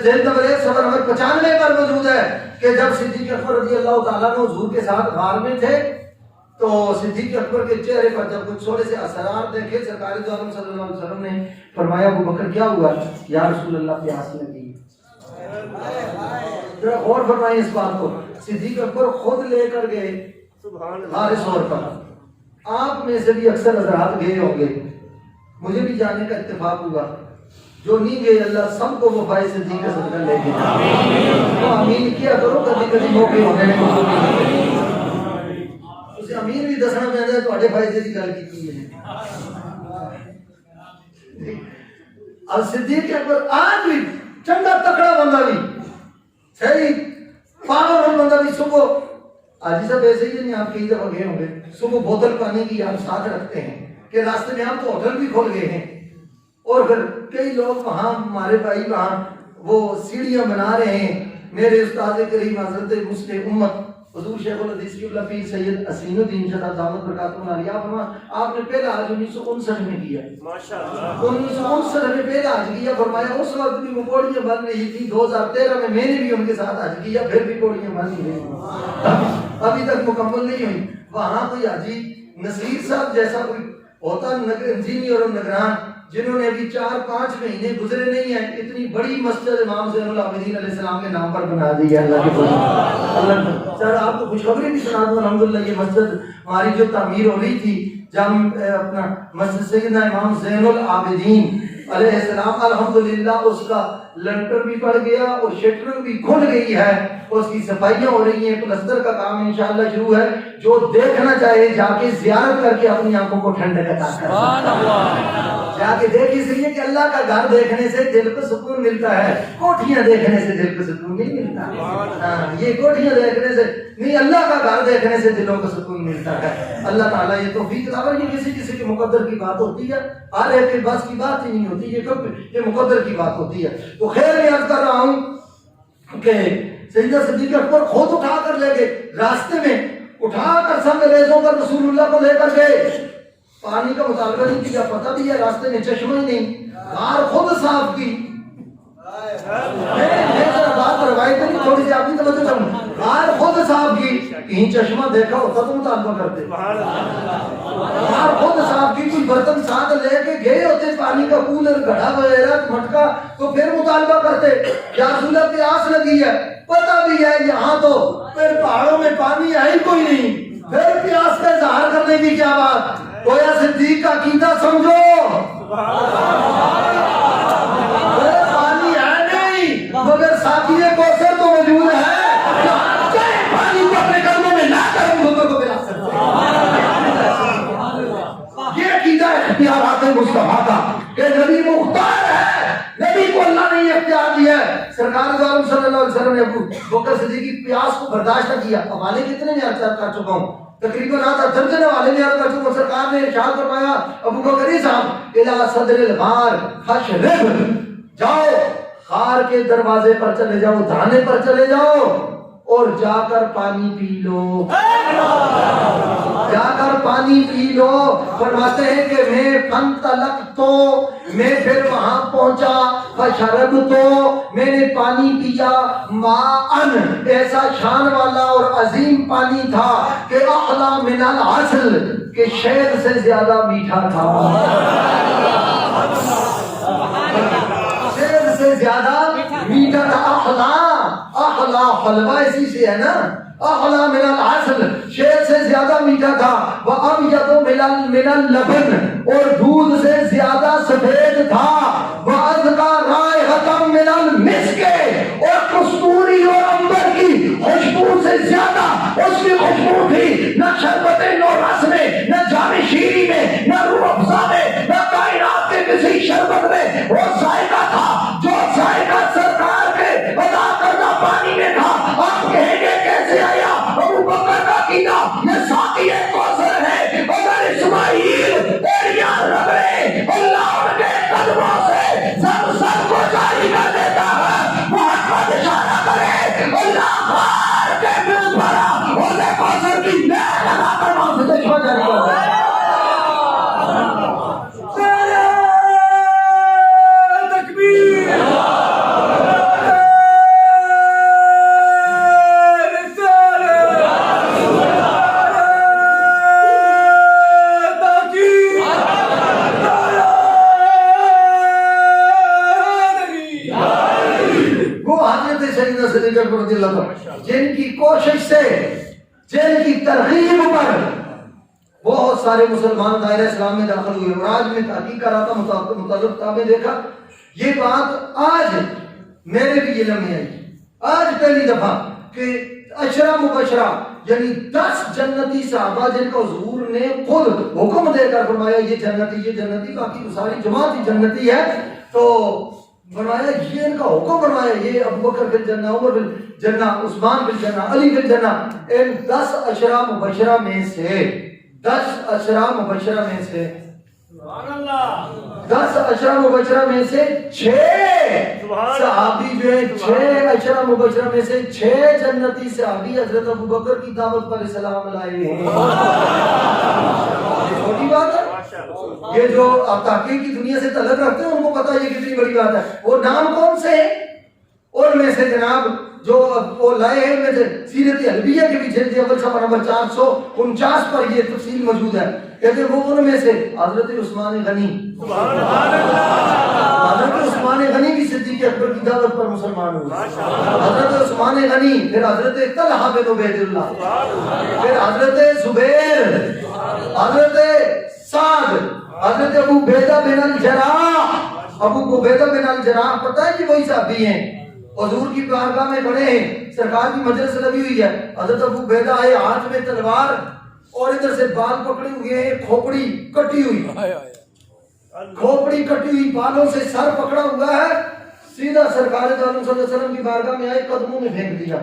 جلد نمبر 1 صفحہ نمبر 95 پر موجود ہے کہ جب صدیق اکبر رضی اللہ تعالیٰ عنہ حضور کے ساتھ غار میں تھے تو صدیق اکبر کے چہرے پر جب کچھ تھوڑے سے اثرات دیکھے سرکار دو عالم صلی اللہ علیہ وسلم نے فرمایا ابو بکر کیا ہوا؟ یا رسول اللہ پیاس لگی۔ ذرا غور فرمائیں اس بات کو، صدیق اکبر خود لے کر گئے غار ثور پر۔ آپ میں سے بھی اکثر حضرات گئے ہوں گے، مجھے بھی جانے کا اتفاق ہوا، جو نہیں گئے اللہ سب کو وفائے صدیق کا صدقہ لے کے تو امین کیا کرو، کبھی کبھی موقع ہونے اسے امین بھی دسنا پہنتا ہے تو فائدے کی گل کی ہے۔ اور صدیق اکبر آج بھی چنگا تکڑا بندہ بھی صحیح پاورفل بندہ بھی، صبح آج سب ایسے ہی نہیں، آپ کئی دفعہ گئے ہوں گے، صبح بوتل پانی کی آپ ساتھ رکھتے ہیں کہ راستے میں آپ تو ہوٹل بھی کھول گئے ہیں، اور پھر کئی لوگ وہاں ہمارے بھائی وہاں وہ سیڑھیاں بنا رہے ہیں۔ میرے استاد کریم حضرت مسلم امت حضور شیخ الحدیث قبلہ پیر سید اسین الدین شہزاد دامت برکاتہ عالیہ آپ نے پہلا حج 1959 میں کیا، ماشاءاللہ 1959 میں پہلا حج کیا۔ فرمایا اس وقت بھی وہ پوڑیاں بن رہی تھی، 2013 میں نے بھی ان کے ساتھ حج کیا، پھر بھی پوڑیاں بن رہی ابھی تک مکمل نہیں ہوئی۔ وہاں کوئی حاجی نصیر صاحب جیسا کوئی ہوتا انجینئر اور نگران، جنہوں نے ابھی 4-5 مہینے گزرے نہیں ہیں، اتنی بڑی مسجد امام زین العابدین علیہ السلام کے نام پر بنا دی ہے اللہ کے فضل سے۔ سر آپ کو خوشخبری بھی سنا دوں، الحمدللہ یہ مسجد ہماری جو تعمیر ہو رہی تھی اپنا مسجد سیدنا امام زین العابدین علیہ السلام، الحمدللہ اس کا لنٹر بھی پڑ گیا اور شٹرنگ بھی کھل گئی ہے، اس کی صفائیاں ہو رہی ہیں، پلستر کا کام انشاءاللہ شروع ہے۔ جو دیکھنا چاہے جا کے زیارت کر کے اپنی آنکھوں کو ٹھنڈک عطا کرے، جا کے دیکھ اس لیے کہ اللہ کا گھر دیکھنے سے دل کو سکون ملتا ہے، کوٹھیاں دیکھنے سے دل کو سکون نہیں ملتا۔ ہاں یہ کوٹھیاں دیکھنے سے نہیں، اللہ کا گھر دیکھنے سے دلوں کو سکون ملتا ہے۔ اللہ تعالیٰ یہ توفیق عطا، یہ کسی کسی کے مقدر کی بات ہوتی ہے، ہر ایک کے بس کی بات ہی نہیں ہوتی، یہ مقدر کی بات ہوتی ہے۔ تو خیر میں عرض کر رہا ہوں کہ سیدنا صدیق اکبر خود اٹھا کر لے گئے، راستے میں اٹھا کر سب ریزوں پر رسول اللہ کو لے کر گئے، پانی کا مطالبہ نہیں کیا، پتہ بھی ہے راستے میں چشمہ ہی نہیں، غار خود صاف کی۔ میں ذرا بات روایت نہیں، تھوڑی سی آپ کی توجہ کروں، غار خود صاف کی، کہیں چشمہ دیکھا ہوتا تو مطالبہ کرتے، غار خود صاف کی، کوئی برتن ساتھ لے کے گئے ہوتے، پانی کا کولر گھڑا وغیرہ مٹکا، تو پھر مطالبہ کرتے یا رسول اللہ پیاس لگی ہے، پتہ بھی ہے یہاں تو پھر پہاڑوں میں پانی ہے ہی کوئی نہیں، پھر پیاس کا اظہار کرنے کی کیا بات۔ گویا صدیق کا عقیدہ سمجھو، پانی ہے نہیں مگر ساتھی کوثر تو موجود ہے، پانی کو اپنے قدموں میں لا کر ہم لوگوں کو پلا سکتے ہیں۔ یہ عقیدہ اختیارات مصطفیٰ کا کہ نبی مختار ہے، نبی کو اللہ نے یہ اختیار دیا ہے۔ سرکار دو عالم صلی اللہ علیہ وسلم نے ابو بکر صدیق کی پیاس کو برداشت نہ کیا۔ حوالے کتنے میں عرض کر چکا ہوں، تقریباً آتا درجن والے میں عرض کر چکا ہوں۔ سرکار نے ارشاد فرمایا ابو بکر صاحب الی صدر الغار فاشرب، جاؤ غار کے دروازے پر چلے جاؤ، دھانے پر چلے جاؤ اور جا کر پانی پی لو، جا کر پانی پی لو۔ فرماتے ہیں کہ میں فانطلق تو میں پھر وہاں پہنچا، فشرب تو میں نے پانی پیا، ماءن ایسا شان والا اور عظیم پانی تھا کہ احلی من العسل کہ شہد سے زیادہ میٹھا تھا، شہد سے زیادہ میٹھا تھا۔ احلی حلوہ اسی سے ہے نا، احلی من العسل شہد سے زیادہ میٹھا تھا، وابیض من اللبن اور دودھ سے زیادہ سفید تھا، وازکا رائحۃ من المسک اور کستوری اور عنبر کی خوشبو سے زیادہ اس کی خوشبو تھی۔ نہ شربت نو رس میں، نہ جام شیری میں، نہ روح افزا میں، نہ کائنات کے کسی شربت میں وہ ذائقہ تھا جو ذائقہ سرکار کے عطا کردہ پانی میں تھا۔ آپ کہیں گے کیسے آیا؟ ابو بکر کا عقیدہ یہ ساقی کوثر ہے، اگر اسماعیل ایڑیاں رگڑے اللہ ان کے قدموں سے زمزم کو جاری کر دیتا ہے، محمد اشارہ کرے اللہ غار کے منہ پر حوض کوثر کی نہر لگا کر وہاں سے چشمہ جاری کر دیتا ہے۔ جن کی کوشش سے، جن کی ترغیب پر بہت سارے مسلمان دائرہ اسلام میں داخل ہوئے۔ اور آج میں تحقیق کر رہا تھا، متعلق کتابیں دیکھا، یہ بات آج میرے بھی علم میں آئی، آج پہلی دفعہ کہ عشرہ مبشرہ یعنی 10 جنتی صحابہ جن کو حضور نے خود حکم دے کر فرمایا یہ جنتی، یہ جنتی، باقی تو ساری جماعت ہی جنتی ہے، تو فرمایا یہ ان کا حکم فرمایا یہ ابو بکر فی الجنہ، عمر فی الجنہ، عثمان فی الجنہ، علی فی الجنہ۔ ان 10 عشرہ مبشرہ میں سے 10 عشرہ مبشرہ میں سے 10 عشرہ مبشرہ میں سے 6 صحابی جو ہیں، 6 عشرہ مبشرہ میں سے 6 جنتی صحابی حضرت ابو بکر کی دعوت پر اسلام لائے ہیں۔ چھوٹی بات ہے یہ، جو آپ تحقیق کی دنیا سے تعلق رکھتے ہیں ان کو پتا یہ کتنی بڑی بات ہے۔ وہ نام کون سے ہیں؟ اور میں سے جناب جو وہ لائے ہیں، میں سے سیرت حلبیہ کے بھی جلد اول صفحہ نمبر 449 پر یہ تفصیل موجود ہے۔ کہتے ہیں وہ ان میں سے حضرت عثمان غنی، حضرت عثمان غنی بھی صدیق اکبر کی دعوت پر مسلمان ہوئے، حضرت عثمان غنی، پھر حضرت طلحہ بن عبید اللہ، پھر حضرت زبیر، حضرت سعد، حضرت ابو عبیدہ بن الجراح۔ ابو عبیدہ بن الجراح پتہ ہے کہ وہی صحابی ہیں، حضور کی بارگاہ میں کھڑے ہیں، سرکار کی مجلس لگی ہوئی ہے، حضرت ابو عبیدہ آئے ہاتھ میں تلوار اور ادھر سے بال پکڑے ہوئے ہیں، کھوپڑی کٹی ہوئی، کھوپڑی کٹی ہوئی، بالوں سے سر پکڑا ہوا ہے، سیدھا سرکار دو عالم صلی اللہ علیہ وسلم کی بارگاہ میں آئے، قدموں میں پھینک دیا۔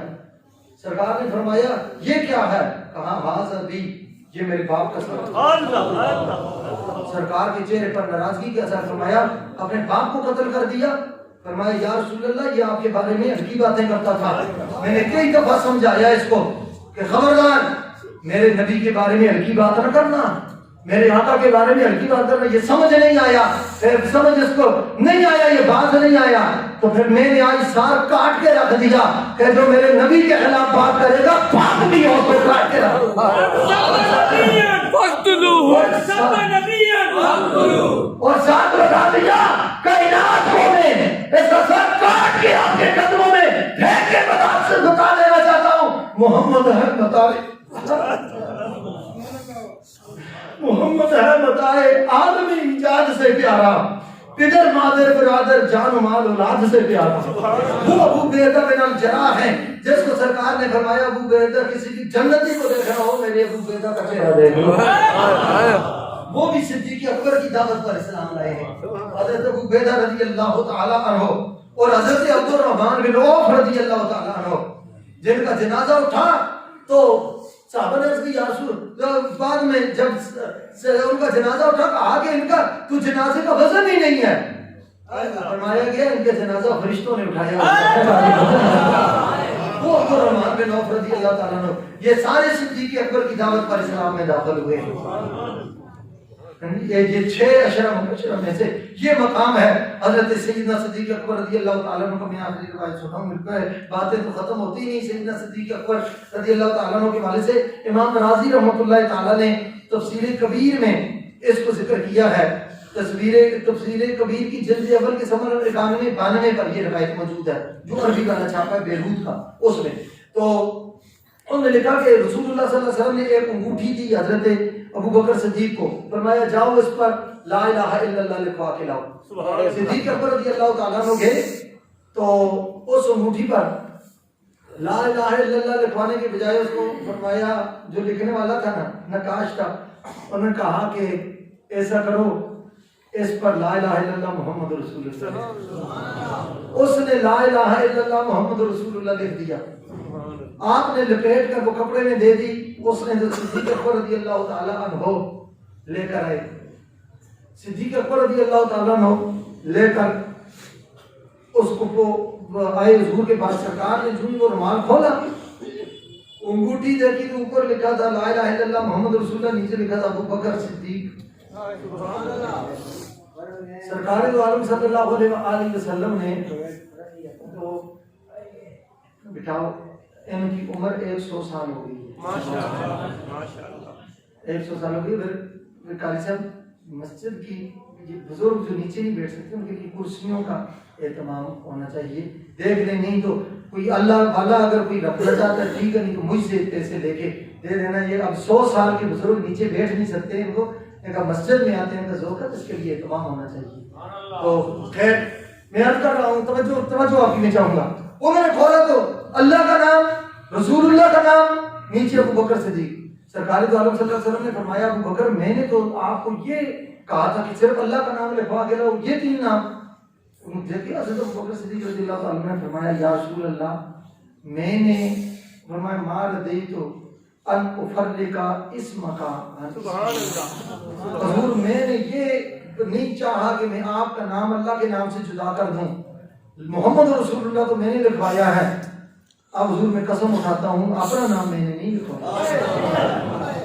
سرکار نے فرمایا یہ کیا ہے؟ کہا ہاذا بھی، یہ میرے باپ کا سبب۔ سرکار کے چہرے پر ناراضگی کا اثر، فرمایا اپنے باپ کو قتل کر دیا؟ فرمایا یا رسول اللہ یہ آپ کے بارے میں ہلکی باتیں کرتا تھا، میں نے کئی دفعہ سمجھایا اس کو کہ خبردار میرے نبی کے بارے میں ہلکی بات نہ کرنا، میرے آقا کے بارے میں ہلکی بات کرنا۔ یہ سمجھ نہیں آیا، سمجھ اس کو نہیں آیا، یہ بات نہیں آیا، تو پھر میں نے آج سار کاٹ کے رکھ دیا کہ جو میرے نبی کے خلاف بات کرے گا پاک بھی ہو تو کاٹ کے رکھ اور ساتھ لگا دیا کائنات کو میں اس کا سر کاٹ کے آپ کے قدموں میں پھینک کے بتا سے بتا دینا چاہتا ہوں محمد ہے بتا محمد ہے متائے آدمی ایجاد سے پیارا، پدر مادر برادر جان و مال اولاد سے پیارا۔ وہ ابو بیدہ بن الجراح ہیں جس کو سرکار نے فرمایا ابو بیدہ کسی بھی جنتی کو دیکھ رہا ہو میرے ابو بیدہ کا چہرہ دیکھو۔ وہ بھی صدیق اکبر کی دعوت پر اسلام لائے ہیں، حضرت ابو بیدہ رضی اللہ تعالی عنہ اور حضرت عبد الرحمن بن عوف رضی اللہ تعالی عنہ، جن کا جنازہ اٹھا تو صحابہ نے اس کی یا رسول بعد میں جب ان کا جنازہ اٹھا کہا کہ ان کا تو جنازے کا وزن ہی نہیں ہے، فرمایا گیا ان کے جنازہ فرشتوں نے اٹھایا۔ وہ عبد الرحمن بن عوف رضی اللہ تعالیٰ عنہ یہ سارے صدیق اکبر کی دعوت پر اسلام میں داخل ہوئے۔ یہ 6 اشرا مبشرہ میں سے یہ مقام ہے۔ حضرت سیدنا صدیق اکبر رضی اللہ تعالیٰ عنہ کو میں آخری روایت سناؤں، ملتا ہے باتیں تو ختم ہوتی نہیں۔ سیدنا صدیق اکبر رضی اللہ تعالیٰ عنہ کے والد سے امام رازی رحمۃ اللہ تعالیٰ نے تفسیر کبیر میں اس کو ذکر کیا ہے۔ تفسیر کبیر کی جلد اول کے صفحہ 91-92 پر یہ روایت موجود ہے جو عربی کا چھاپا ہے بیروت کا، اس میں تو انہوں نے لکھا کہ رسول اللہ صلی اللہ علیہ وسلم نے ایک انگوٹھی دی حضرت ابو بکر صدیق کو، فرمایا جاؤ اس پر لا الہ الا اللہ لکھوا کے لاؤ۔ صدیق اکبر رضی اللہ تعالیٰ عنہ گئے تو اس انگوٹھی پر لا الہ الا اللہ لکھوانے کے بجائے اس کو فرمایا، جو لکھنے والا تھا نا نقاش تھا، انہوں نے کہا کہ ایسا کرو اس پر لا الہ الا اللہ محمد رسول اللہ، اس نے لا الہ الا اللہ محمد رسول اللہ لکھ دیا۔ آپ نے لپیٹ کر وہ کپڑے میں دے دی، اس نے صدیق اکبر رضی اللہ تعالیٰ عنہ لے کر آئے۔ صدیق اکبر رضی اللہ تعالیٰ عنہ لے کر اس کو آئے حضور کے پاس، سرکار نے جو وہ رومال کھولا، انگوٹھی دیکھی تو اوپر لکھا تھا لا الہ الا اللہ محمد رسول اللہ، نیچے لکھا تھا ابو بکر صدیق۔ سرکار دو عالم صلی اللہ علیہ وسلم نے تو بٹھاؤ، ان کی عمر 100 سال ہو گئی ہے، 100 سال ہو گئی۔ پھر قاری صاحب مسجد کی بزرگ جو نیچے نہیں بیٹھ سکتے ان کے لیے کرسیوں کا اہتمام ہونا چاہیے، دیکھ لیں، نہیں تو کوئی اللہ والا اگر کوئی رکھنا چاہتا ہے ٹھیک ہے، نہیں تو مجھ سے پیسے لے کے دے دینا۔ یہ اب 100 سال کے بزرگ نیچے بیٹھ نہیں سکتے، ان کو ایک مسجد میں آتے ہیں ان کا ذوق ہے، اس کے لیے اہتمام ہونا چاہیے۔ تو خیر میں عرض کر رہا ہوں، توجہ آپ کی میں چاہوں گا، انہوں نے کھولا تو اللہ کا نام، رسول اللہ کا نام، نیچے ابو بکر صدیق۔ سرکار دو عالم صلی اللہ علیہ وسلم نے فرمایا ابو بکر میں نے تو آپ کو یہ کہا تھا کہ صرف اللہ کا نام لکھوا کے لاؤ، یہ 3 نام دیکھیے۔ حضرت ابو بکر صدیق رضی اللہ عنہ نے فرمایا یا رسول اللہ میں نے فرمایا ما ردیت ان افرق اسمک، حضور میں نے یہ نہیں چاہا کہ میں آپ کا نام اللہ کے نام سے جدا کر دوں، محمد رسول اللہ تو میں نے لکھوایا ہے، اب حضور میں قسم اٹھاتا ہوں اپنا نام میں نے نہیں لکھوایا۔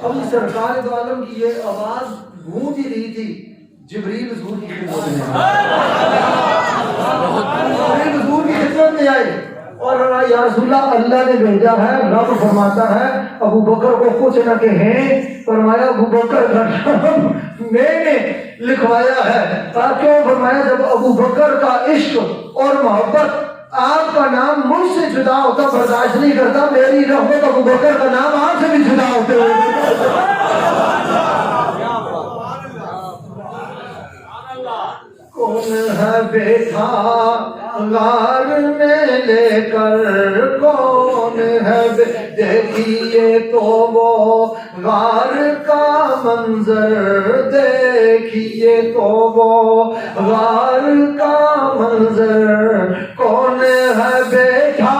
اب سرکار دو عالم کی یہ آواز گونج ہی رہی تھی، جبریل حضور کی خدمت میں آئے اور یا رسول اللہ اللہ نے بھیجا ہے، رب فرماتا ہے ابو بکر کو کچھ نہ کہیں، فرمایا ابو بکر کا نام میں نے لکھوایا ہے، تاکہ فرمایا جب ابو بکر کا عشق اور محبت آپ کا نام مجھ سے جدا ہوتا برداشت نہیں کرتا، میری رحمت ابو بکر کا نام آپ سے بھی جدا ہوتے ہوئے۔ کون ہے بیٹھا غار میں لے کر، کون ہے دیکھیے تو وہ غار کا منظر، دیکھیے تو وہ غار کا منظر، کون ہے بیٹھا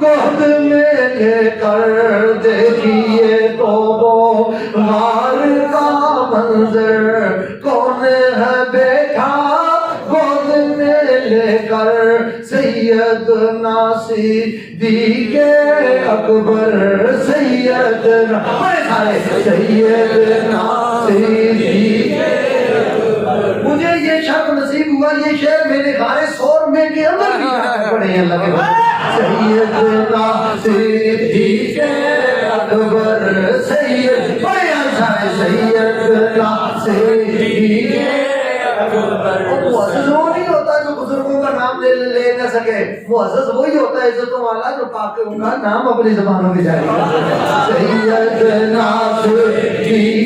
گود میں لے کر، دیکھیے تو وہ غار کا منظر، کون ہے بیٹھا گود میں لے کر، سیدنا صدیق اکبر، سیدنا صدیق۔ مجھے یہ شرف نصیب ہوا، یہ شعر میرے غار سور میں کے اندر بھی پڑے ہیں اللہ کے بندے۔ سیدنا صدیق اکبر، سیدنا صدیق اکبر۔ معزز وہ نہیں ہوتا جو بزرگوں کا نام لے نہ سکے، معزز وہی ہوتا ہے عزتوں والا جو پاک ان کا نام اپنی زبانوں میں جاری کرے۔ سیدنا صدیق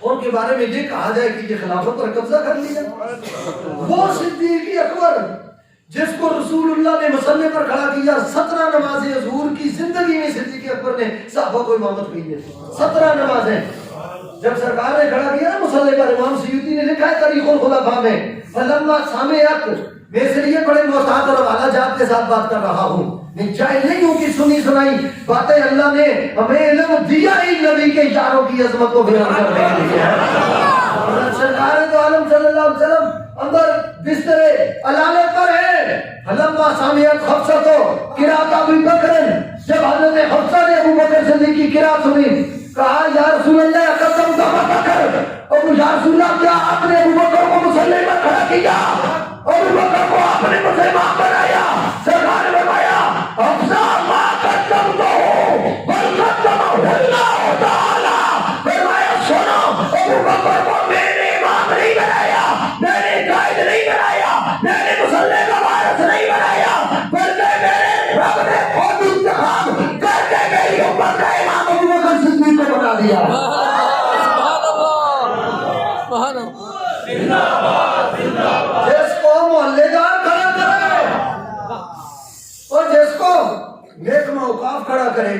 ان کے بارے میں یہ کہا جائے کہ یہ خلافت پر قبضہ کر لیا. وہ صدیق اکبر جس کو رسول اللہ نے مصلی پر کھڑا کیا، 17 نمازیں حضور کی زندگی میں صدیق اکبر نے صحابہ کو امامت کی ہے. 17 نمازیں جب سرکار نے کھڑا کیا نا مصلی پر، امام سیوطی نے لکھا ہے تاریخ الخلفاء میں، فلما سمعت، میں اس لیے بڑے محتاط اور اعلیٰ جات کے ساتھ بات کر رہا ہوں، میں جاہل نہیں ہوں کہ سنی سنائی باتیں اللہ نے ہمیں علم دیا ہی نبی کے یاروں کی عظمت کو بیان کرنے کے لیے ہے. سرکار تو عالم صلی اللہ علیہ وسلم اندر بستر علالت پر ہے. فلما سمعت حفصہ قرات ابی بکر، جب حضرت حفصہ نے ابو بکر صدیق کی قرات سنی، کہا یا رسول اللہ قسم ابو بکر، ابو یا رسول اللہ کیا آپ نے ابو بکر کو مصلی پر کھڑا کیا، ابو بکر کو آپ نے مسلمان بنایا؟ سرکار نے فرمایا حفصہ ما قدمتہ بل قدمہ اللہ تعالی. فرمایا سنو، ابو بکر کو میں نے امام نہیں بنایا، میں نے قائد نہیں بنایا، میں نے مصلی کا وارث نہیں بنایا، بلکہ میرے رب نے خود انتخاب کر کے میری امت کا امام ابو بکر صدیق کو بنا دیا. جس کو محلے دار کھڑا کرے اور جس کو محکمہ اوقاف کھڑا کرے،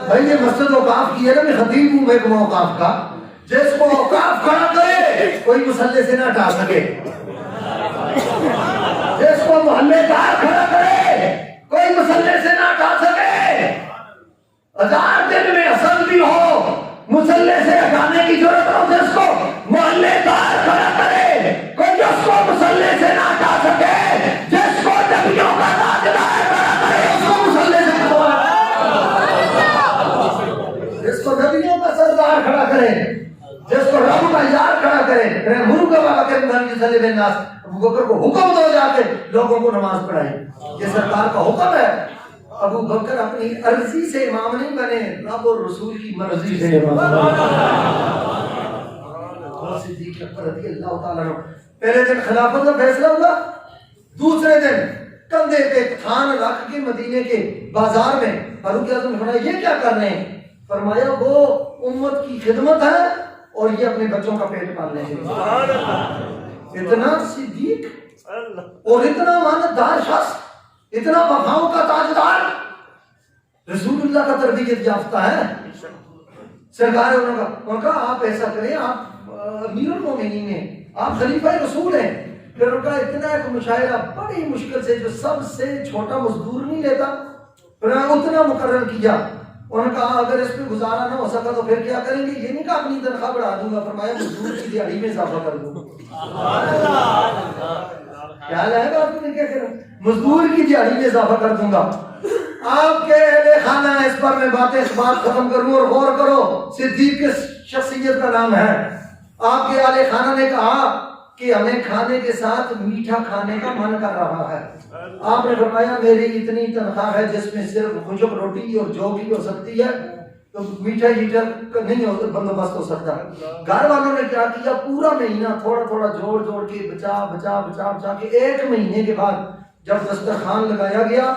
بھائی یہ مسجد اوقاف کی ہے نا، میں خطیب ہوں محکمہ اوقاف کا، جس کو اوقاف کھڑا کرے کوئی مصلی سے نہ ہٹا سکے، جس کو محلے دار کھڑا کرے کوئی مصلی سے نہ ہٹا سکے. 1000 دن میں اصل بھی ہو مصلی سے ہٹانے کی ضرورت ہو، جس کو محلے دار کھڑا کرے کوئی اس کو مصلی سے نہ ہٹا سکے. جس کو نبیوں کا تاجدار کھڑا کرے اس کو مصلی سے ہٹا، جس کو نبیوں کا سردار کھڑا کرے، جس کو رب کا یار کھڑا کرے. ملک والا کے نبی صلی اللہ علیہ وسلم ابو بکر کو حکم دو جا کے لوگوں کو نماز پڑھائے. یہ سرکار کا حکم ہے. ابو بکر اپنی عرضی سے امام نہیں بنے، رب اور رسول کی مرضی سے امام بنے. صدیق اکبر رضی اللہ تعالیٰ عنہ، پہلے دن خلافت کا فیصلہ ہوا، دوسرے دن کندھے پہ تھان رکھ کے مدینے کے بازار میں فاروق اعظم نے فرمایا یہ کیا کر رہے ہیں؟ فرمایا وہ امت کی خدمت ہے اور یہ اپنے بچوں کا پیٹ پالنے کے لیے. اتنا صدیق اور اتنا امانتدار شخص، اتنا وفاؤں کا تاجدار، رسول اللہ کا تربیت یافتہ ہے. سرکار نے کہا آپ ایسا کریں، آپ امیر المومنین ہیں، آپ خلیفہ رسول ہیں. پھر ان کا اتنا ایک مشاعرہ بڑی مشکل سے، جو سب سے چھوٹا مزدور نہیں لیتا، پھر اتنا مقرر کیا. انہوں نے کہا اگر اس پہ گزارا نہ ہو سکا تو پھر کیا کریں گے؟ یہ نہیں کہا اپنی تنخواہ بڑھا دوں گا، فرمایا مزدور کی دیہڑی میں اضافہ کر دوں گا. کیا لائے گا آپ نے کیا کریں؟ مزدور کی دیہڑی میں اضافہ کر دوں گا. آپ کے اہل خانہ اس پر میں باتیں اس بات ختم کروں اور غور کرو. صدیق کی شخصیت کا نام ہے. آپ کے اہل خانہ نے کہا کہ ہمیں کھانے کے ساتھ میٹھا کھانے کا من کر رہا ہے. آپ نے فرمایا میری اتنی تنخواہ ہے جس میں صرف خشک روٹی اور جو بھی ہو سکتی ہے، تو میٹھا ہیٹر نہیں بندوبست ہو سکتا. گھر والوں نے کیا کیا، پورا مہینہ تھوڑا تھوڑا جوڑ کے بچا کے 1 مہینے کے بعد جب دسترخوان لگایا گیا،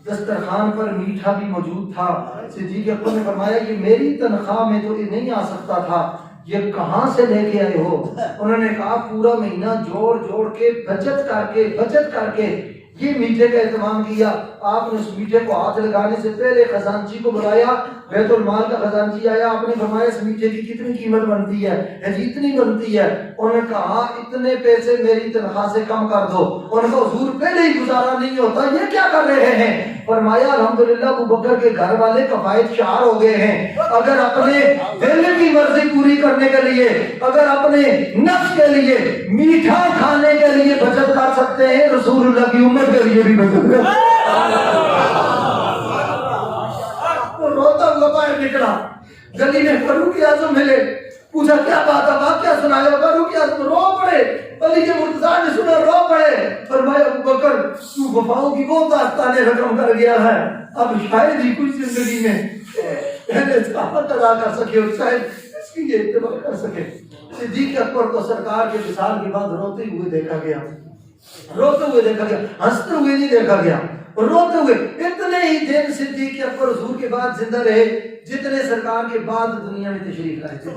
دسترخوان پر میٹھا بھی موجود تھا. صدیق اکبر نے فرمایا یہ میری تنخواہ میں تو یہ نہیں آ سکتا تھا، یہ کہاں سے لے کے آئے ہو؟ انہوں نے کہا پورا مہینہ جوڑ کے بچت کر کے یہ میٹھے کا اہتمام کیا. آپ نے اس میٹھے کو ہاتھ لگانے سے پہلے خزانچی کو بلایا، بیت المال کا خزانچی آیا. آپ نے فرمایا اس میٹھے کی کتنی قیمت بنتی ہے؟ اتنی بنتی ہے. انہوں نے کہا اتنے پیسے میری تنخواہ سے کم کر دو. انہوں نے کہا حضور پہلے ہی گزارا نہیں ہوتا، یہ کیا کر رہے ہیں؟ فرمایا الحمدللہ ابو بکر کے گھر والے کفایت شعار ہو گئے ہیں. اگر اپنے دل کی مرضی پوری کرنے کے لیے، اگر اپنے نفس کے لیے میٹھا کھانے کے لیے بچت کر سکتے ہیں، رسول اللہ کی امت کے لیے بھی بچت کر. روتا ہوا باہر نکلا، گلی میں فاروق اعظم ملے، پوچھا کیا بات ہے، واقعہ سنایا. فاروق اعظم رو پڑے، علی کے مرتضیٰ نے سنا رو پڑے. فرمایا ابو بکر تو وفاؤں کی وہ داستانیں رقم کر گیا ہے، اب شاید ہی کچھ زندگی میں استقامت ادا کر سکے اور شاید اس کی یہ اتباع کر سکے. صدیق اکبر کو سرکار کے وصال کے بعد روتے ہوئے دیکھا گیا، ہنستے ہوئے نہیں دیکھا گیا. روتے ہوئے. اتنے ہی دن صدیق اکبر حضور کے بعد زندہ رہے جتنے سرکار کے بعد دنیا میں تشریف لائے تھے.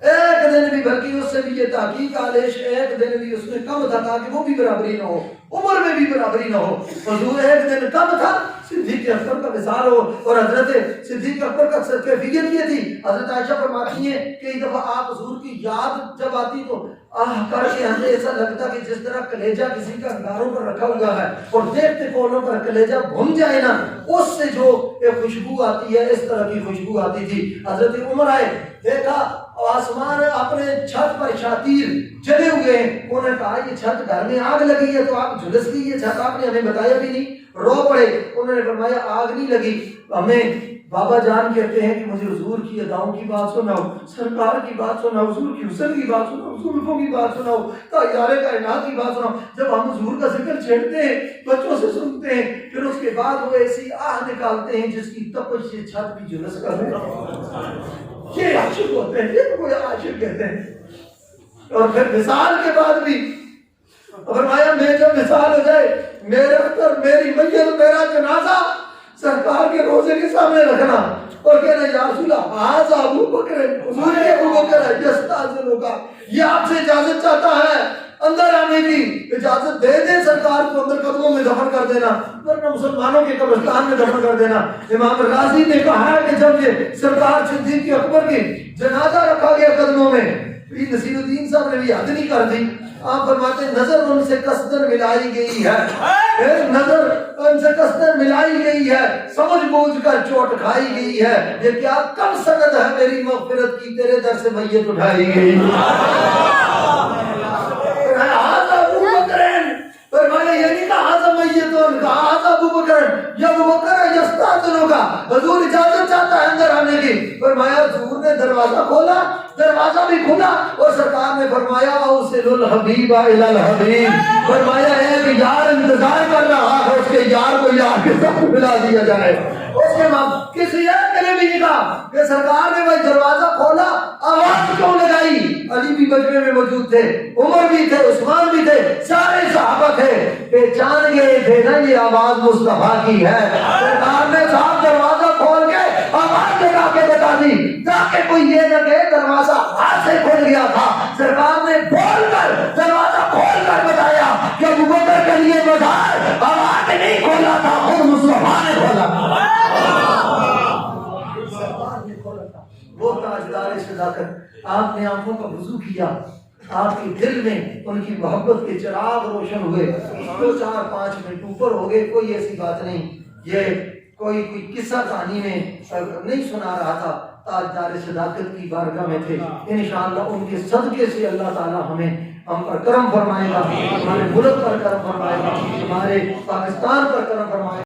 ایک دن بھی، بلکہ اس سے بھی یہ تحقیق آلیش، ایک دن بھی اس میں کم تھا تاکہ وہ بھی برابری نہ ہو، عمر میں بھی برابری نہ ہو. حضور ایک دن کم تھا صدیق اکبر کا مثال ہو. اور حضرت صدیق اکبر کا کیفیت یہ تھی، حضرت عائشہ فرماتی ہیں کہ ایک دفعہ آپ حضور کی یاد جب آتی تو آہ کر کے ہمیں ایسا لگتا کہ جس طرح کلیجہ کسی کا انگاروں پر رکھا ہوا ہے اور دیکھتے کولوں پر کلیجہ بھن جائے نا، اس سے جو ایک خوشبو آتی ہے، اس طرح کی خوشبو آتی تھی. حضرت عمر آئے، دیکھا آسمان اپنے چھت پر شاتیر جلے ہوئے ہیں. انہوں نے کہا یہ چھت گھر میں آگ لگی ہے تو آپ جھلس گئی یہ چھت، آپ نے ہمیں بتایا بھی نہیں. رو پڑے. انہوں نے فرمایا آگ نہیں لگی، ہمیں بابا جان کہتے ہیں کہ مجھے حضور کی اداؤں کی بات سناؤ، سرکار کی بات سناؤ، حضور کی حسن کی بات سناؤ، زلفوں کی بات سناؤ، تاجدار کائنات کی بات سناؤ. جب ہم حضور کا ذکر چھیڑتے ہیں، بچوں سے سنتے ہیں، پھر اس کے بعد وہ ایسی آہ نکالتے ہیں جس کی تپش سے چھت بھی جھلس کر دے. یہ عاشق ہوتے ہیں، یہ کوئی عاشق کہتے ہیں. اور پھر مثال کے بعد بھی فرمایا میں جب مثال ہو جائے، میرے اندر میری میت، میرا جنازہ سرکار کے روزے کے سامنے رکھنا اور کہنا یا رسول اللہ ھذا ابو بکر، حضور کے ابو بکر ہے یستاذن کا، یہ آپ سے اجازت چاہتا ہے اندر آنے کی، اجازت دے دیں سرکار کو اندر قدموں میں دفن کر دینا، ورنہ مسلمانوں کے قبرستان میں دفن کر دینا. امام راضی نے کہا ہے کہ جب یہ سرکار صدیق اکبر کی جنازہ رکھا گیا قدموں میں، نصیر الدین صاحب نے بھی حد نہیں کر دی. آپ فرماتے ہیں نظر ان سے قصدن ملائی گئی ہے، نظر ان سے قصدن ملائی گئی ہے، سمجھ بوجھ کر چوٹ کھائی گئی ہے. یہ کیا کم سند ہے میری مغفرت کی، تیرے در سے میت اٹھائی گئی. فرمایا یہ نہیں کہا ھذا میتون، کہا ھذا ابو بکر، یہ ابو بکر ہے یستاذن کا، حضور اجازت چاہتا ہے اندر آنے کی. فرمایا حضور نے دروازہ کھولا، دروازہ بھی کھلا اور سرکار نے فرمایا اوصل الحبیب الی الحبیب، فرمایا ایک یار انتظار کر رہا ہے، اس کے یار کو یار کے ساتھ ملا دیا جائے. اس کے بعد کسی ایک نے بھی نہیں کہا کہ سرکار نے وہ دروازہ کھولا، آواز کیوں لگائی؟ علی بھی مجمع میں موجود تھے، عمر بھی تھے، عثمان بھی تھے، سارے صحابہ تھے، پہچان گئے تھے نا یہ آواز مصطفیٰ کی ہے. سرکار نے صاحب دروازہ کھول کے آواز لگا کے بتا دی تاکہ کوئی یہ نہ کہے دروازہ ہاتھ سے کھل گیا تھا. سرکار نے بول کر دروازہ کھول کر بتایا کہ ابو بکر کے لیے بازار آواز نہیں کھولا تھا، خود مصطفیٰ نے کھولا تھا. وہ تاجدار صداقت، آپ نے آنکھوں کا وضو کیا، آپ کے دل میں ان کی محبت کے چراغ روشن ہوئے. 2-4-5 منٹ اوپر ہو گئے، کوئی ایسی بات نہیں، یہ کوئی قصہ کہانی میں نہیں سنا رہا تھا، تاجدار صداقت کی بارگاہ میں تھے. انشاءاللہ ان کے صدقے سے اللہ تعالی ہم پر کرم فرمائے گا، ہمارے ملک پر کرم فرمائے گا، ہمارے پاکستان پر کرم فرمائے گا.